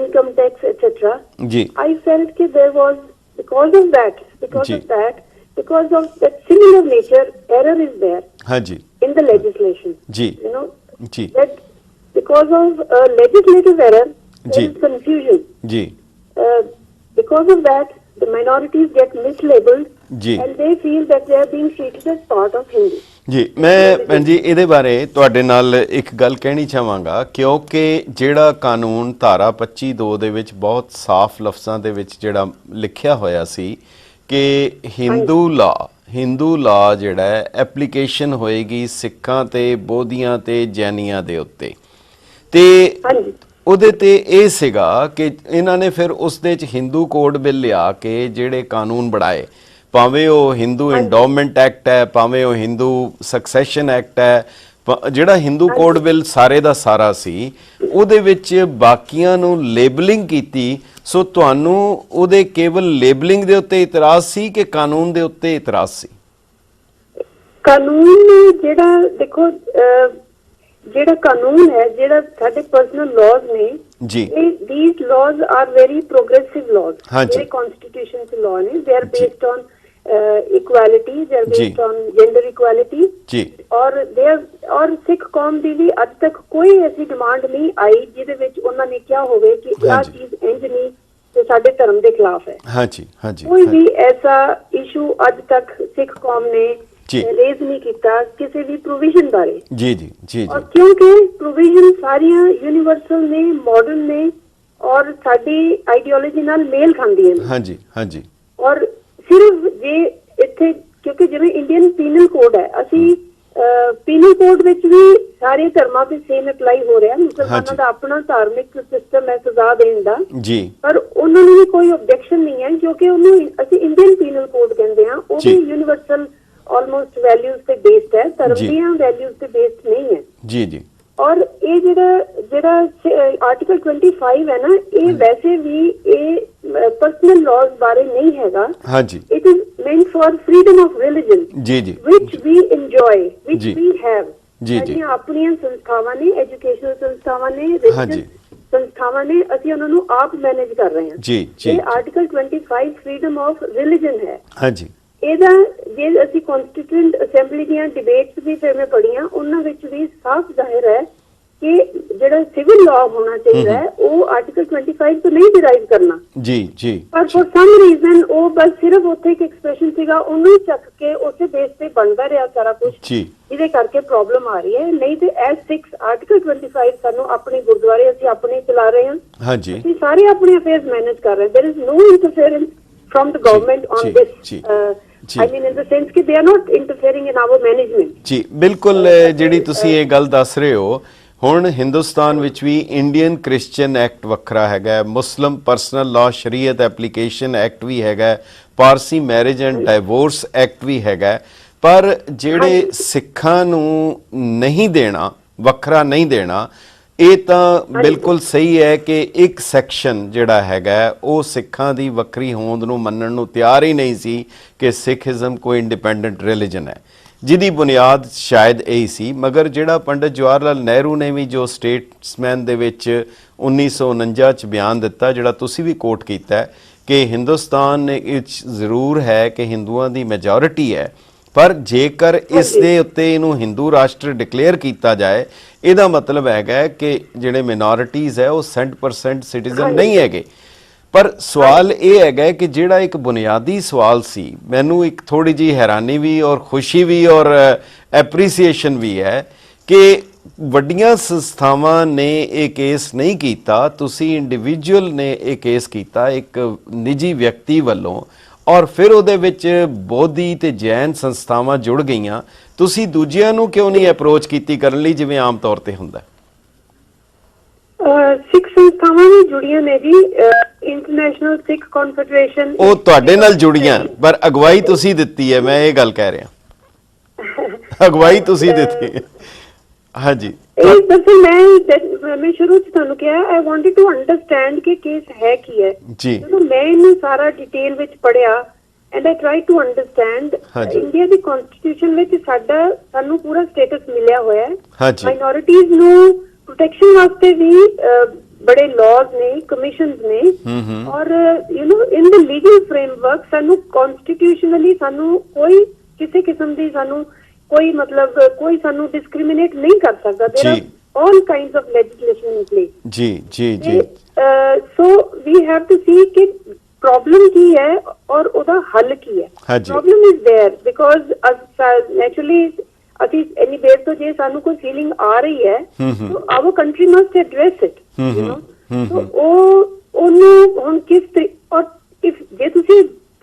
income tax etc ਜੀ, I felt कि there was because of that because of that similar nature error is there Haji in the legislation ji, you know ji, that because of legislative error there is confusion ji, because of that the minorities get mislabeled ji and they feel that they are being treated as part of Hindu ਜੀ। ਮੈਂ ਭੈਣ ਜੀ ਇਹਦੇ ਬਾਰੇ ਤੁਹਾਡੇ ਨਾਲ ਇੱਕ ਗੱਲ ਕਹਿਣੀ ਚਾਹਾਂਗਾ, ਕਿਉਂਕਿ ਜਿਹੜਾ ਕਾਨੂੰਨ ਧਾਰਾ 25(2) ਦੇ ਵਿੱਚ ਬਹੁਤ ਸਾਫ਼ ਲਫ਼ਜ਼ਾਂ ਦੇ ਵਿੱਚ ਜਿਹੜਾ ਲਿਖਿਆ ਹੋਇਆ ਸੀ ਕਿ ਹਿੰਦੂ ਲਾ ਹਿੰਦੂ ਲਾ ਜਿਹੜਾ ਹੈ ਐਪਲੀਕੇਸ਼ਨ ਹੋਏਗੀ ਸਿੱਖਾਂ ਤੇ ਬੋਧੀਆਂ ਤੇ ਜੈਨੀਆਂ ਦੇ ਉੱਤੇ, ਤੇ ਉਹਦੇ ਤੇ ਇਹ ਸੀਗਾ ਕਿ ਇਹਨਾਂ ਨੇ ਫਿਰ ਉਸ ਦੇ ਚ ਹਿੰਦੂ ਕੋਡ ਬਿੱਲ ਲਿਆ ਕੇ ਜਿਹੜੇ ਕਾਨੂੰਨ ਬਣਾਏ, ਭਾਵੇਂ ਉਹ ਹਿੰਦੂ ਐਂਡੋਮੈਂਟ ਐਕਟ ਹੈ, ਭਾਵੇਂ ਉਹ ਹਿੰਦੂ ਸਕਸੈਸ਼ਨ ਐਕਟ ਹੈ, ਜਿਹੜਾ ਹਿੰਦੂ ਕੋਡ ਬਿੱਲ ਸਾਰੇ ਦਾ ਸਾਰਾ ਸੀ, ਉਹਦੇ ਵਿੱਚ ਬਾਕੀਆਂ ਨੂੰ ਲੇਬਲਿੰਗ ਕੀਤੀ। ਸੋ ਤੁਹਾਨੂੰ ਉਹਦੇ ਕੇਵਲ ਲੇਬਲਿੰਗ ਦੇ ਉੱਤੇ ਇਤਰਾਜ਼ ਸੀ ਕਿ ਕਾਨੂੰਨ ਦੇ ਉੱਤੇ ਇਤਰਾਜ਼ ਸੀ? ਕਾਨੂੰਨ ਜਿਹੜਾ ਦੇਖੋ, ਜਿਹੜਾ ਕਾਨੂੰਨ ਹੈ, ਜਿਹੜਾ ਸਾਡੇ ਪਰਸਨਲ ਲਾਜ਼ ਨੇ ਜੀ, these laws are very progressive laws, ਜਿਹੜੇ constitution ਚ law ਨੇ, they are based on equality, they are based on gender equality ਜੀ, ਔਰ ਸਿੱਖ ਕੌਮ ਦੀ ਵੀ ਅੱਜ ਤੱਕ ਕੋਈ ਐਸੀ ਡਿਮਾਂਡ ਨਹੀਂ ਆਈ ਜਿਹਦੇ ਵਿੱਚ ਉਹਨਾਂ ਨੇ ਕਿਹਾ ਹੋਵੇ ਕਿ ਇਹ ਚੀਜ਼ ਇੰਜ ਨਹੀਂ ਤੇ ਸਾਡੇ ਧਰਮ ਦੇ ਖਿਲਾਫ ਹੈ। ਹਾਂਜੀ ਹਾਂਜੀ, ਕੋਈ ਵੀ ਐਸਾ ਇਸ਼ੂ ਅੱਜ ਤੱਕ ਸਿੱਖ ਕੌਮ ਨੇ ਰੇਜ਼ ਨਹੀਂ ਕੀਤਾ ਕਿਸੇ ਵੀ ਪ੍ਰੋਵੀਜ਼ਨ ਬਾਰੇ। ਜੀ ਜੀ ਜੀ, ਔਰ ਕਿਉਂਕਿ ਪ੍ਰੋਵੀਜ਼ਨ ਸਾਰੀਆਂ ਯੂਨੀਵਰਸਲ ਨੇ, ਮਾਡਰਨ ਨੇ, ਔਰ ਸਾਡੀ ਆਈਡੀਓਲੋਜੀ ਨਾਲ ਮੇਲ ਖਾਂਦੀਆਂ ਨੇ। ਹਾਂਜੀ ਹਾਂਜੀ, ਔਰ ਸਿਰਫ ਜੇ ਇੱਥੇ ਕਿਉਂਕਿ ਜਿਵੇਂ ਇੰਡੀਅਨ ਪੀਨਲ ਕੋਡ ਹੈ, ਅਸੀਂ ਪੀਨਲ ਕੋਡ ਵਿੱਚ ਵੀ ਸਾਰੇ ਧਰਮਾਂ ਤੇ ਸੇਮ ਅਪਲਾਈ ਹੋ ਰਿਹਾ। ਮੁਸਲਮਾਨਾਂ ਦਾ ਆਪਣਾ ਧਾਰਮਿਕ ਸਿਸਟਮ ਹੈ ਸਜ਼ਾ ਦੇਣ ਦਾ ਜੀ, ਪਰ ਉਹਨਾਂ ਨੂੰ ਵੀ ਕੋਈ ਆਬਜੈਕਸ਼ਨ ਨਹੀਂ ਹੈ ਕਿਉਂਕਿ ਉਹਨੂੰ ਅਸੀਂ ਇੰਡੀਅਨ ਪੀਨਲ ਕੋਡ ਕਹਿੰਦੇ ਹਾਂ। ਉਹ ਵੀ ਯੂਨੀਵਰਸਲ ਆਲਮੋਸਟ ਵੈਲਿਊਜ਼ ਤੇ ਬੇਸਡ ਹੈ, ਧਰਮ ਦੀਆਂ ਵੈਲਿਊਜ਼ ਤੇ ਬੇਸਡ ਨਹੀਂ ਹੈ ਜੀ ਜੀ। ਔਰ ਇਹ ਜਿਹੜਾ ਆਰਟੀਕਲ 25 ਹੈ ਨਾ, ਇਹ ਵੈਸੇ ਵੀ ਇਹ ਪਰਸਨਲ ਲਾਜ਼ ਬਾਰੇ ਨਹੀਂ ਹੈਗਾ। ਹਾਂਜੀ, it is meant for freedom of religion ਜੀ ਜੀ, which we enjoy, which we have ਜੀ ਜੀ। ਆਪਣੀਆਂ ਸੰਸਥਾਵਾਂ ਨੇ, ਐਜੂਕੇਸ਼ਨਲ ਸੰਸਥਾਵਾਂ ਨੇ, ਰਿਲੀਜੀਅਸ ਸੰਸਥਾਵਾਂ ਨੇ, ਅਸੀਂ ਉਹਨਾਂ ਨੂੰ ਆਪ ਮੈਨੇਜ ਕਰ ਰਹੇ ਹਾਂ ਜੀ ਜੀ। ਇਹ ਆਰਟੀਕਲ 25 ਫਰੀडम ਆਫ ਰਿਲੀਜਨ ਹੈ। ਹਾਂਜੀ, ਇਹਦਾ ਜੇ ਅਸੀਂ ਕਨਸਟੀਟਿਊਐਂਟ ਅਸੈਂਬਲੀ ਦੀਆਂ ਡਿਬੇਟਸ ਵੀ ਫਿਰ ਮੈਂ ਪੜ੍ਹੀਆਂ, ਉਹਨਾਂ ਵਿੱਚ ਵੀ ਸਾਫ਼ ਜ਼ਾਹਿਰ ਹੈ ਕਿ ਜਿਹੜਾ ਸਿਵਲ ਲਾਅ ਹੋਣਾ ਚਾਹੀਦਾ ਹੈ ਉਹ ਆਰਟੀਕਲ 25 ਤੋਂ ਨਹੀਂ ਡਿਰਾਈਵ ਕਰਨਾ ਜੀ ਜੀ। ਪਰ ਫॉर ਸਮ ਰੀਜ਼ਨ ਉਹ ਬਸ ਸਿਰਫ ਉੱਥੇ ਇੱਕ ਐਕਸਪ੍ਰੈਸ਼ਨ ਸੀਗਾ, ਉਹਨੂੰ ਚੱਕ ਕੇ ਉਸੇ ਬੇਸ ਤੇ ਬਣਦਾ ਰਿਹਾ ਸਾਰਾ ਕੁਝ ਜੀ, ਜਿਹਦੇ ਕਰਕੇ ਪ੍ਰੋਬਲਮ ਆ ਰਹੀ ਹੈ। ਨਹੀਂ ਤੇ ਐਸ 6 ਆਰਟੀਕਲ 25 ਸਾਨੂੰ ਆਪਣੇ ਗੁਰਦੁਆਰੇ ਅਸੀਂ ਆਪਣੇ ਚਲਾ ਰਹੇ ਹਾਂ। ਹਾਂਜੀ, ਅਸੀਂ ਸਾਰੇ ਆਪਣੇ ਅਫੇਅਰਸ ਮੈਨੇਜ ਕਰ ਰਹੇ ਹਾਂ। There is no interference from the government on this. I mean in the sense ਕਿ they are not interfering in our management ਜੀ। ਬਿਲਕੁਲ, ਜਿਹੜੀ ਤੁਸੀਂ ਇਹ ਗੱਲ ਦੱਸ ਰਹੇ ਹੋ, ਹੁਣ ਹਿੰਦੁਸਤਾਨ ਵਿੱਚ ਵੀ ਇੰਡੀਅਨ ਕ੍ਰਿਸਚੀਅਨ ਐਕਟ ਵੱਖਰਾ ਹੈਗਾ, Muslim personal law Shariat application act ਵੀ ਹੈਗਾ, Parsi marriage and divorce act ਵੀ ਹੈਗਾ, ਪਰ ਜਿਹੜੇ ਸਿੱਖਾਂ ਨੂੰ ਨਹੀਂ ਦੇਣਾ, ਵੱਖਰਾ ਨਹੀਂ ਦੇਣਾ, ਇਹ ਤਾਂ ਬਿਲਕੁਲ ਸਹੀ ਹੈ ਕਿ ਇੱਕ ਸੈਕਸ਼ਨ ਜਿਹੜਾ ਹੈਗਾ ਉਹ ਸਿੱਖਾਂ ਦੀ ਵੱਖਰੀ ਹੋਂਦ ਨੂੰ ਮੰਨਣ ਨੂੰ ਤਿਆਰ ਹੀ ਨਹੀਂ ਸੀ ਕਿ ਸਿੱਖੀਜ਼ਮ ਕੋਈ ਇੰਡੀਪੈਂਡੈਂਟ ਰਿਲੀਜਨ ਹੈ, ਜਿਹਦੀ ਬੁਨਿਆਦ ਸ਼ਾਇਦ ਇਹੀ ਸੀ। ਮਗਰ ਜਿਹੜਾ ਪੰਡਿਤ ਜਵਾਹਰ ਲਾਲ ਨਹਿਰੂ ਨੇ ਵੀ ਜੋ ਸਟੇਟਸਮੈਨ ਦੇ ਵਿੱਚ 1949 ਚ ਬਿਆਨ ਦਿੱਤਾ, ਜਿਹੜਾ ਤੁਸੀਂ ਵੀ ਕੋਟ ਕੀਤਾ ਕਿ ਹਿੰਦੁਸਤਾਨ ਵਿੱਚ ਜ਼ਰੂਰ ਹੈ ਕਿ ਹਿੰਦੂਆਂ ਦੀ ਮੈਜੋਰਿਟੀ ਹੈ, ਪਰ ਜੇਕਰ ਇਸ ਦੇ ਉੱਤੇ ਇਹਨੂੰ ਹਿੰਦੂ ਰਾਸ਼ਟਰ ਡਿਕਲੇਅਰ ਕੀਤਾ ਜਾਏ, ਇਹਦਾ ਮਤਲਬ ਹੈਗਾ ਕਿ ਜਿਹੜੇ ਮਿਨੋਰਿਟੀਜ਼ ਹੈ ਉਹ 100% ਸਿਟੀਜ਼ਨ ਨਹੀਂ ਹੈਗੇ। ਪਰ ਸਵਾਲ ਇਹ ਹੈਗਾ ਕਿ ਜਿਹੜਾ ਇੱਕ ਬੁਨਿਆਦੀ ਸਵਾਲ ਸੀ, ਮੈਨੂੰ ਇੱਕ ਥੋੜੀ ਜੀ ਹੈਰਾਨੀ ਵੀ ਔਰ ਖੁਸ਼ੀ ਵੀ ਔਰ ਐਪਰੀਸੀਏਸ਼ਨ ਵੀ ਹੈ ਕਿ ਵੱਡੀਆਂ ਸੰਸਥਾਵਾਂ ਨੇ ਇਹ ਕੇਸ ਨਹੀਂ ਕੀਤਾ, ਤੁਸੀਂ ਇੰਡੀਵਿਜੂਅਲ ਨੇ ਇਹ ਕੇਸ ਕੀਤਾ ਇੱਕ ਨਿੱਜੀ ਵਿਅਕਤੀ ਵੱਲੋਂ, ਔਰ ਫਿਰ ਉਹਦੇ ਵਿੱਚ ਬੋਧੀ ਤੇ ਜੈਨ ਸੰਸਥਾਵਾਂ ਜੁੜ ਗਈਆਂ। ਤੁਸੀਂ ਦੂਜਿਆਂ ਨੂੰ ਕਿਉਂ ਨਹੀਂ ਅਪਰੋਚ ਕੀਤੀ ਕਰਨ ਲਈ ਜਿਵੇਂ ਆਮ ਤੌਰ ਤੇ ਹੁੰਦਾ? ਸਿੱਖ ਸੰਸਥਾਵਾਂ ਵੀ ਜੁੜੀਆਂ ਨੇ ਜੀ, ਇੰਟਰਨੈਸ਼ਨਲ ਸਿੱਖ ਕਨਫੈਡਰੇਸ਼ਨ, ਉਹ ਤੁਹਾਡੇ ਨਾਲ ਜੁੜੀਆਂ, ਪਰ ਅਗਵਾਈ ਤੁਸੀਂ ਦਿੱਤੀ ਹੈ, ਮੈਂ ਇਹ ਗੱਲ ਕਹਿ ਰਿਹਾ, ਅਗਵਾਈ ਤੁਸੀਂ ਦਿੱਤੀ ਹੈ। ਹਾਂਜੀ, ਇਹ ਦਰਅਸਲ ਮੈਂ ਸ਼ੁਰੂ ਚ ਤੁਹਾਨੂੰ ਕਿਹਾ, ਆਈ ਵਾਂਟਡ ਟੂ ਅੰਡਰਸਟੈਂਡ ਕਿ ਕੇਸ ਹੈ ਕੀ ਹੈ ਜੀ। ਜਦੋਂ ਮੈਂ ਇਹਨੂੰ ਸਾਰਾ ਡਿਟੇਲ ਵਿੱਚ ਪੜ੍ਹਿਆ and I try to understand, India ਦੀ ਕਨਸਟੀਟਿਊਸ਼ਨ ਵਿੱਚ ਸਾਨੂੰ ਪੂਰਾ ਸਟੇਟਸ ਮਿਲਿਆ ਹੋਇਆ ਹੈ। ਮਾਈਨੋਰਿਟੀਜ਼ ਨੂੰ ਪ੍ਰੋਟੈਕਸ਼ਨ ਵਾਸਤੇ ਵੀ ਬੜੇ ਲਾਜ਼ ਨੇ, ਕਮਿਸ਼ਨਸ ਨੇ, ਔਰ you know in the legal framework ਸਾਨੂੰ ਕਨਸਟੀਟਿਊਸ਼ਨਲੀ ਸਾਨੂੰ ਕੋਈ ਕਿਸੇ ਕਿਸਮ ਦੀ ਸਾਨੂੰ ਕੋਈ ਮਤਲਬ ਕੋਈ ਸਾਨੂੰ ਡਿਸਕ੍ਰਿਮੀਨੇਟ ਨਹੀਂ ਕਰ ਸਕਦਾ। ਦੇयर R all kinds of legislation in place ਜੀ ਜੀ ਜੀ। ਸੋ ਵੀ ਹੈਵ ਟੂ ਸੀ ਕਿ ਪ੍ਰੋਬਲਮ ਕੀ ਹੈ ਔਰ ਉਹਦਾ ਹੱਲ ਕੀ ਹੈ। Problem is there because naturally ਅਸੀਂ ਇੰਨੀ ਦੇਰ ਤੋਂ ਜੇ ਸਾਨੂੰ ਕੋਈ ਫੀਲਿੰਗ ਆ ਰਹੀ ਹੈ ਤਾਂ our country must address it, you know. So ਉਹਨੂੰ ਹੁਣ ਕਿਸ ਔਰ ਜੇ ਤੁਸੀਂ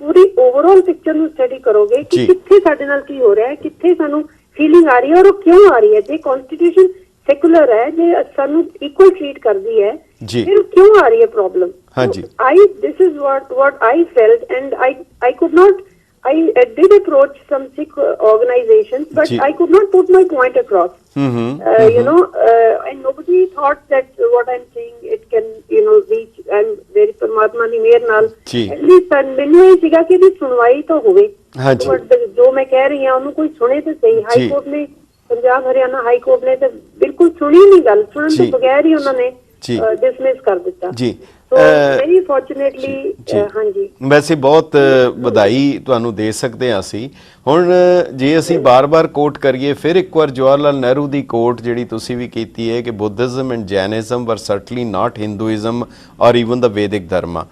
ਪੂਰੀ ਓਵਰਆਲ ਪਿਕਚਰ ਨੂੰ ਸਟੱਡੀ ਕਰੋਗੇ ਕਿ ਕਿੱਥੇ ਸਾਡੇ ਨਾਲ ਕੀ ਹੋ ਰਿਹਾ ਹੈ, ਕਿੱਥੇ ਸਾਨੂੰ ਫੀਲਿੰਗ ਆ ਰਹੀ ਹੈ ਔਰ ਉਹ ਕਿਉਂ ਆ ਰਹੀ ਹੈ। ਜੇ ਕਨਸਟੀਟਿਊਸ਼ਨ ਸੈਕੂਲਰ ਹੈ, ਜੇ ਸਾਨੂੰ ਇਕੁਅਲ ਟ੍ਰੀਟ ਕਰਦੀ ਹੈ, ਫਿਰ ਕਿਉਂ ਆ ਰਹੀ ਹੈ problem? this is what I felt, and I could not, I did approach some Sikh organizations, but I could not put my point across. You know, and nobody thought that what I'm saying, it can, you know, reach, and very Paramatma ਦੀ ਮਿਹਰ ਨਾਲ at least ਮੈਨੂੰ ਇਹ ਸੀਗਾ ਕਿ ਇਹਦੀ ਸੁਣਵਾਈ ਤਾਂ ਹੋਵੇ। ਜੋ ਮੈਂ ਕਹਿ ਰਹੀ ਹਾਂ ਉਹਨੂੰ ਕੋਈ ਸੁਣੇ ਤਾਂ ਸਹੀ। ਹਾਈ ਕੋਰਟ ਨੇ, ਪੰਜਾਬ ਹਰਿਆਣਾ ਹਾਈ ਕੋਰਟ ਨੇ ਤਾਂ ਬਿਲਕੁਲ ਸੁਣੀ ਨਹੀਂ ਗੱਲ, ਸੁਣਨ ਤੋਂ ਬਗੈਰ ਹੀ ਉਹਨਾਂ ਨੇ ਡਿਸਮਿਸ ਕਰ ਦਿੱਤਾ। ਵੈਰੀ ਫੋਰਚੂਨੇਟਲੀ ਹਾਂਜੀ, ਵੈਸੇ ਬਹੁਤ ਵਧਾਈ ਤੁਹਾਨੂੰ ਦੇ ਸਕਦੇ ਹਾਂ ਅਸੀਂ। ਹੁਣ ਜੇ ਅਸੀਂ ਬਾਰ-ਬਾਰ ਕੋਟ ਕਰੀਏ, ਫਿਰ ਇੱਕ ਵਾਰ ਜਵਾਹਰ ਲਾਲ ਨਹਿਰੂ ਦੀ ਕੋਟ ਜਿਹੜੀ ਤੁਸੀਂ ਵੀ ਕੀਤੀ ਹੈ ਕਿ ਬੁੱਧਿਜ਼ਮ ਐਂਡ ਜੈਨਿਜ਼ਮ ਵਰ ਸਰਟਨਲੀ ਨਾਟ ਹਿੰਦੂਇਜ਼ਮ ਔਰ ਈਵਨ ਦਾ ਵੈਦਿਕ ਧਰਮ,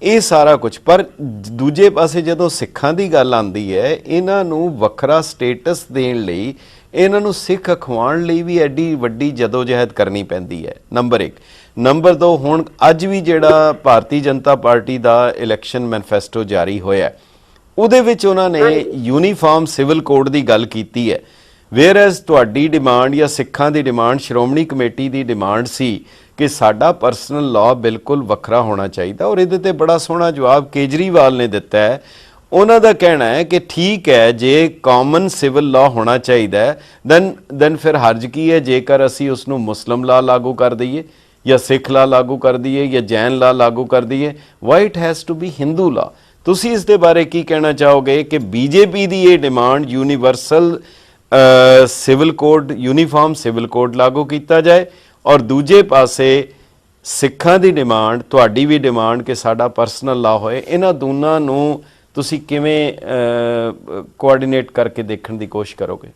ਇਹ ਸਾਰਾ ਕੁਝ। ਪਰ ਦੂਜੇ ਪਾਸੇ ਜਦੋਂ ਸਿੱਖਾਂ ਦੀ ਗੱਲ ਆਉਂਦੀ ਹੈ, ਇਹਨਾਂ ਨੂੰ ਵੱਖਰਾ ਸਟੇਟਸ ਦੇਣ ਲਈ, ਇਹਨਾਂ ਨੂੰ ਸਿੱਖ ਅਖਵਾਉਣ ਲਈ ਵੀ ਐਡੀ ਵੱਡੀ ਜਦੋਜਹਿਦ ਕਰਨੀ ਪੈਂਦੀ ਹੈ, ਨੰਬਰ 1। ਨੰਬਰ 2, ਹੁਣ ਅੱਜ ਵੀ ਜਿਹੜਾ ਭਾਰਤੀ ਜਨਤਾ ਪਾਰਟੀ ਦਾ ਇਲੈਕਸ਼ਨ ਮੈਨੀਫੈਸਟੋ ਜਾਰੀ ਹੋਇਆ, ਉਹਦੇ ਵਿੱਚ ਉਹਨਾਂ ਨੇ ਯੂਨੀਫਾਰਮ ਸਿਵਲ ਕੋਡ ਦੀ ਗੱਲ ਕੀਤੀ ਹੈ। ਵੇਅਰ ਐਜ਼ ਤੁਹਾਡੀ ਡਿਮਾਂਡ ਜਾਂ ਸਿੱਖਾਂ ਦੀ ਡਿਮਾਂਡ, ਸ਼੍ਰੋਮਣੀ ਕਮੇਟੀ ਦੀ ਡਿਮਾਂਡ ਸੀ ਕਿ ਸਾਡਾ ਪਰਸਨਲ ਲਾਅ ਬਿਲਕੁਲ ਵੱਖਰਾ ਹੋਣਾ ਚਾਹੀਦਾ। ਔਰ ਇਹਦੇ ਤੇ ਬੜਾ ਸੋਹਣਾ ਜਵਾਬ ਕੇਜਰੀਵਾਲ ਨੇ ਦਿੱਤਾ ਹੈ। ਉਹਨਾਂ ਦਾ ਕਹਿਣਾ ਹੈ ਕਿ ਠੀਕ ਹੈ, ਜੇ ਕਾਮਨ ਸਿਵਲ ਲਾਅ ਹੋਣਾ ਚਾਹੀਦਾ ਹੈ, ਦੈਨ ਫਿਰ ਹਰਜ ਕੀ ਹੈ ਜੇਕਰ ਅਸੀਂ ਉਸ ਨੂੰ ਮੁਸਲਿਮ ਲਾਅ ਲਾਗੂ ਕਰ ਦਈਏ ਜਾਂ ਸਿੱਖ ਲਾਅ ਲਾਗੂ ਕਰ ਦਈਏ ਜਾਂ ਜੈਨ ਲਾਅ ਲਾਗੂ ਕਰ ਦਈਏ। Why it has to be Hindu law. ਤੁਸੀਂ ਇਸ ਦੇ ਬਾਰੇ ਕੀ ਕਹਿਣਾ ਚਾਹੋਗੇ ਕਿ ਬੀਜੇਪੀ ਦੀ ਇਹ demand universal civil code, uniform civil code ਲਾਗੂ ਕੀਤਾ ਜਾਏ, ਔਰ ਦੂਜੇ ਪਾਸੇ ਸਿੱਖਾਂ ਦੀ ਡਿਮਾਂਡ, ਤੁਹਾਡੀ ਵੀ ਡਿਮਾਂਡ ਕਿ ਸਾਡਾ ਪਰਸਨਲ ਲਾਅ ਹੋਏ, ਇਹਨਾਂ ਦੋਨਾਂ ਨੂੰ ਤੁਸੀਂ ਕਿਵੇਂ ਕੋਆਰਡੀਨੇਟ ਕਰਕੇ ਦੇਖਣ ਦੀ ਕੋਸ਼ਿਸ਼ ਕਰੋਗੇ?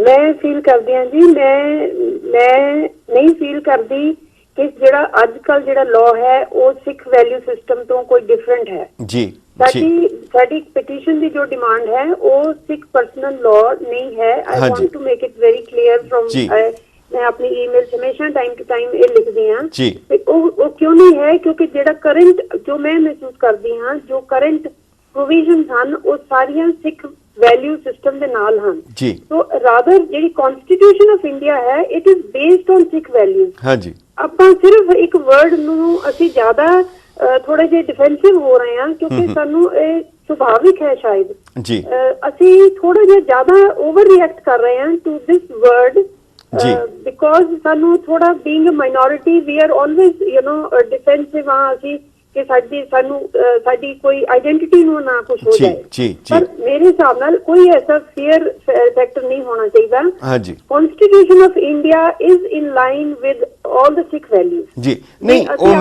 ਮੈਂ ਫੀਲ ਕਰਦੀ ਹਾਂ ਜੀ, ਮੈਂ ਨਹੀਂ ਫੀਲ ਕਰਦੀ ਕਿ ਜਿਹੜਾ ਅੱਜ ਕੱਲ ਜਿਹੜਾ ਲਾਅ ਹੈ ਉਹ ਸਿੱਖ ਵੈਲਿਊ ਸਿਸਟਮ ਤੋਂ ਕੋਈ ਡਿਫਰੈਂਟ ਹੈ ਜੀ। ਸਾਡੀ ਪਟੀਸ਼ਨ ਦੀ ਜੋ ਡਿਮਾਂਡ ਹੈ ਉਹ ਸਿੱਖ ਪਰਸਨਲ ਲਾਅ ਨਹੀਂ ਹੈ। I want to make it very clear from, ਮੈਂ ਆਪਣੀ ਈਮੇਲ ਹਮੇਸ਼ਾ ਟਾਈਮ ਟੂ ਟਾਈਮ ਇਹ ਲਿਖਦੀ ਹਾਂ। ਉਹ ਕਿਉਂ ਨਹੀਂ ਹੈ? ਕਿਉਂਕਿ ਜਿਹੜਾ ਕਰੰਟ, ਜੋ ਮੈਂ ਮਹਿਸੂਸ ਕਰਦੀ ਹਾਂ, ਜੋ ਕਰੰਟ ਪ੍ਰੋਵੀਜ਼ਨਸ ਹਨ ਉਹ ਸਾਰੀਆਂ ਸਿੱਖ ਵੈਲਿਊ ਸਿਸਟਮ ਦੇ ਨਾਲ ਹਨ। ਸੋ ਰਾਦਰ ਜਿਹੜੀ ਕਨਸਟੀਟਿਊਸ਼ਨ ਆਫ ਇੰਡੀਆ ਹੈ, it is based on Sikh values. ਹਾਂਜੀ, ਆਪਾਂ ਸਿਰਫ ਇੱਕ ਵਰਡ ਨੂੰ ਅਸੀਂ ਜ਼ਿਆਦਾ ਥੋੜੇ ਜਿਹੇ ਡਿਫੈਂਸਿਵ ਹੋ ਰਹੇ ਹਾਂ ਕਿਉਂਕਿ ਸਾਨੂੰ ਇਹ ਸੁਭਾਵਿਕ ਹੈ ਸ਼ਾਇਦ ਜੀ, ਅਸੀਂ ਥੋੜਾ ਜਿਹਾ ਜ਼ਿਆਦਾ ਓਵਰ ਰਿਐਕਟ ਕਰ ਰਹੇ ਹਾਂ ਟੂ ਦਿਸ ਵਰਡ because ਸਾਨੂੰ ਥੋੜਾ being a minority we are always, you know, defensive ਹਾਂ ਅਸੀਂ ਕਿ ਸਾਡੀ ਕੋਈ ਆਈਡੈਂਟਿਟੀ ਨੂੰ ਨਾ ਕੁਝ ਹੋ ਜਾਏ। ਪਰ ਮੇਰੇ ਹਿਸਾਬ ਨਾਲ ਕੋਈ ਐਸਾ ਫੀਅਰ ਫੈਕਟਰ ਨਹੀਂ ਹੋਣਾ ਚਾਹੀਦਾ। ਹਾਂਜੀ, constitution of India is in line with all the Sikh values ਜੀ। ਨਹੀਂ, ਉਹ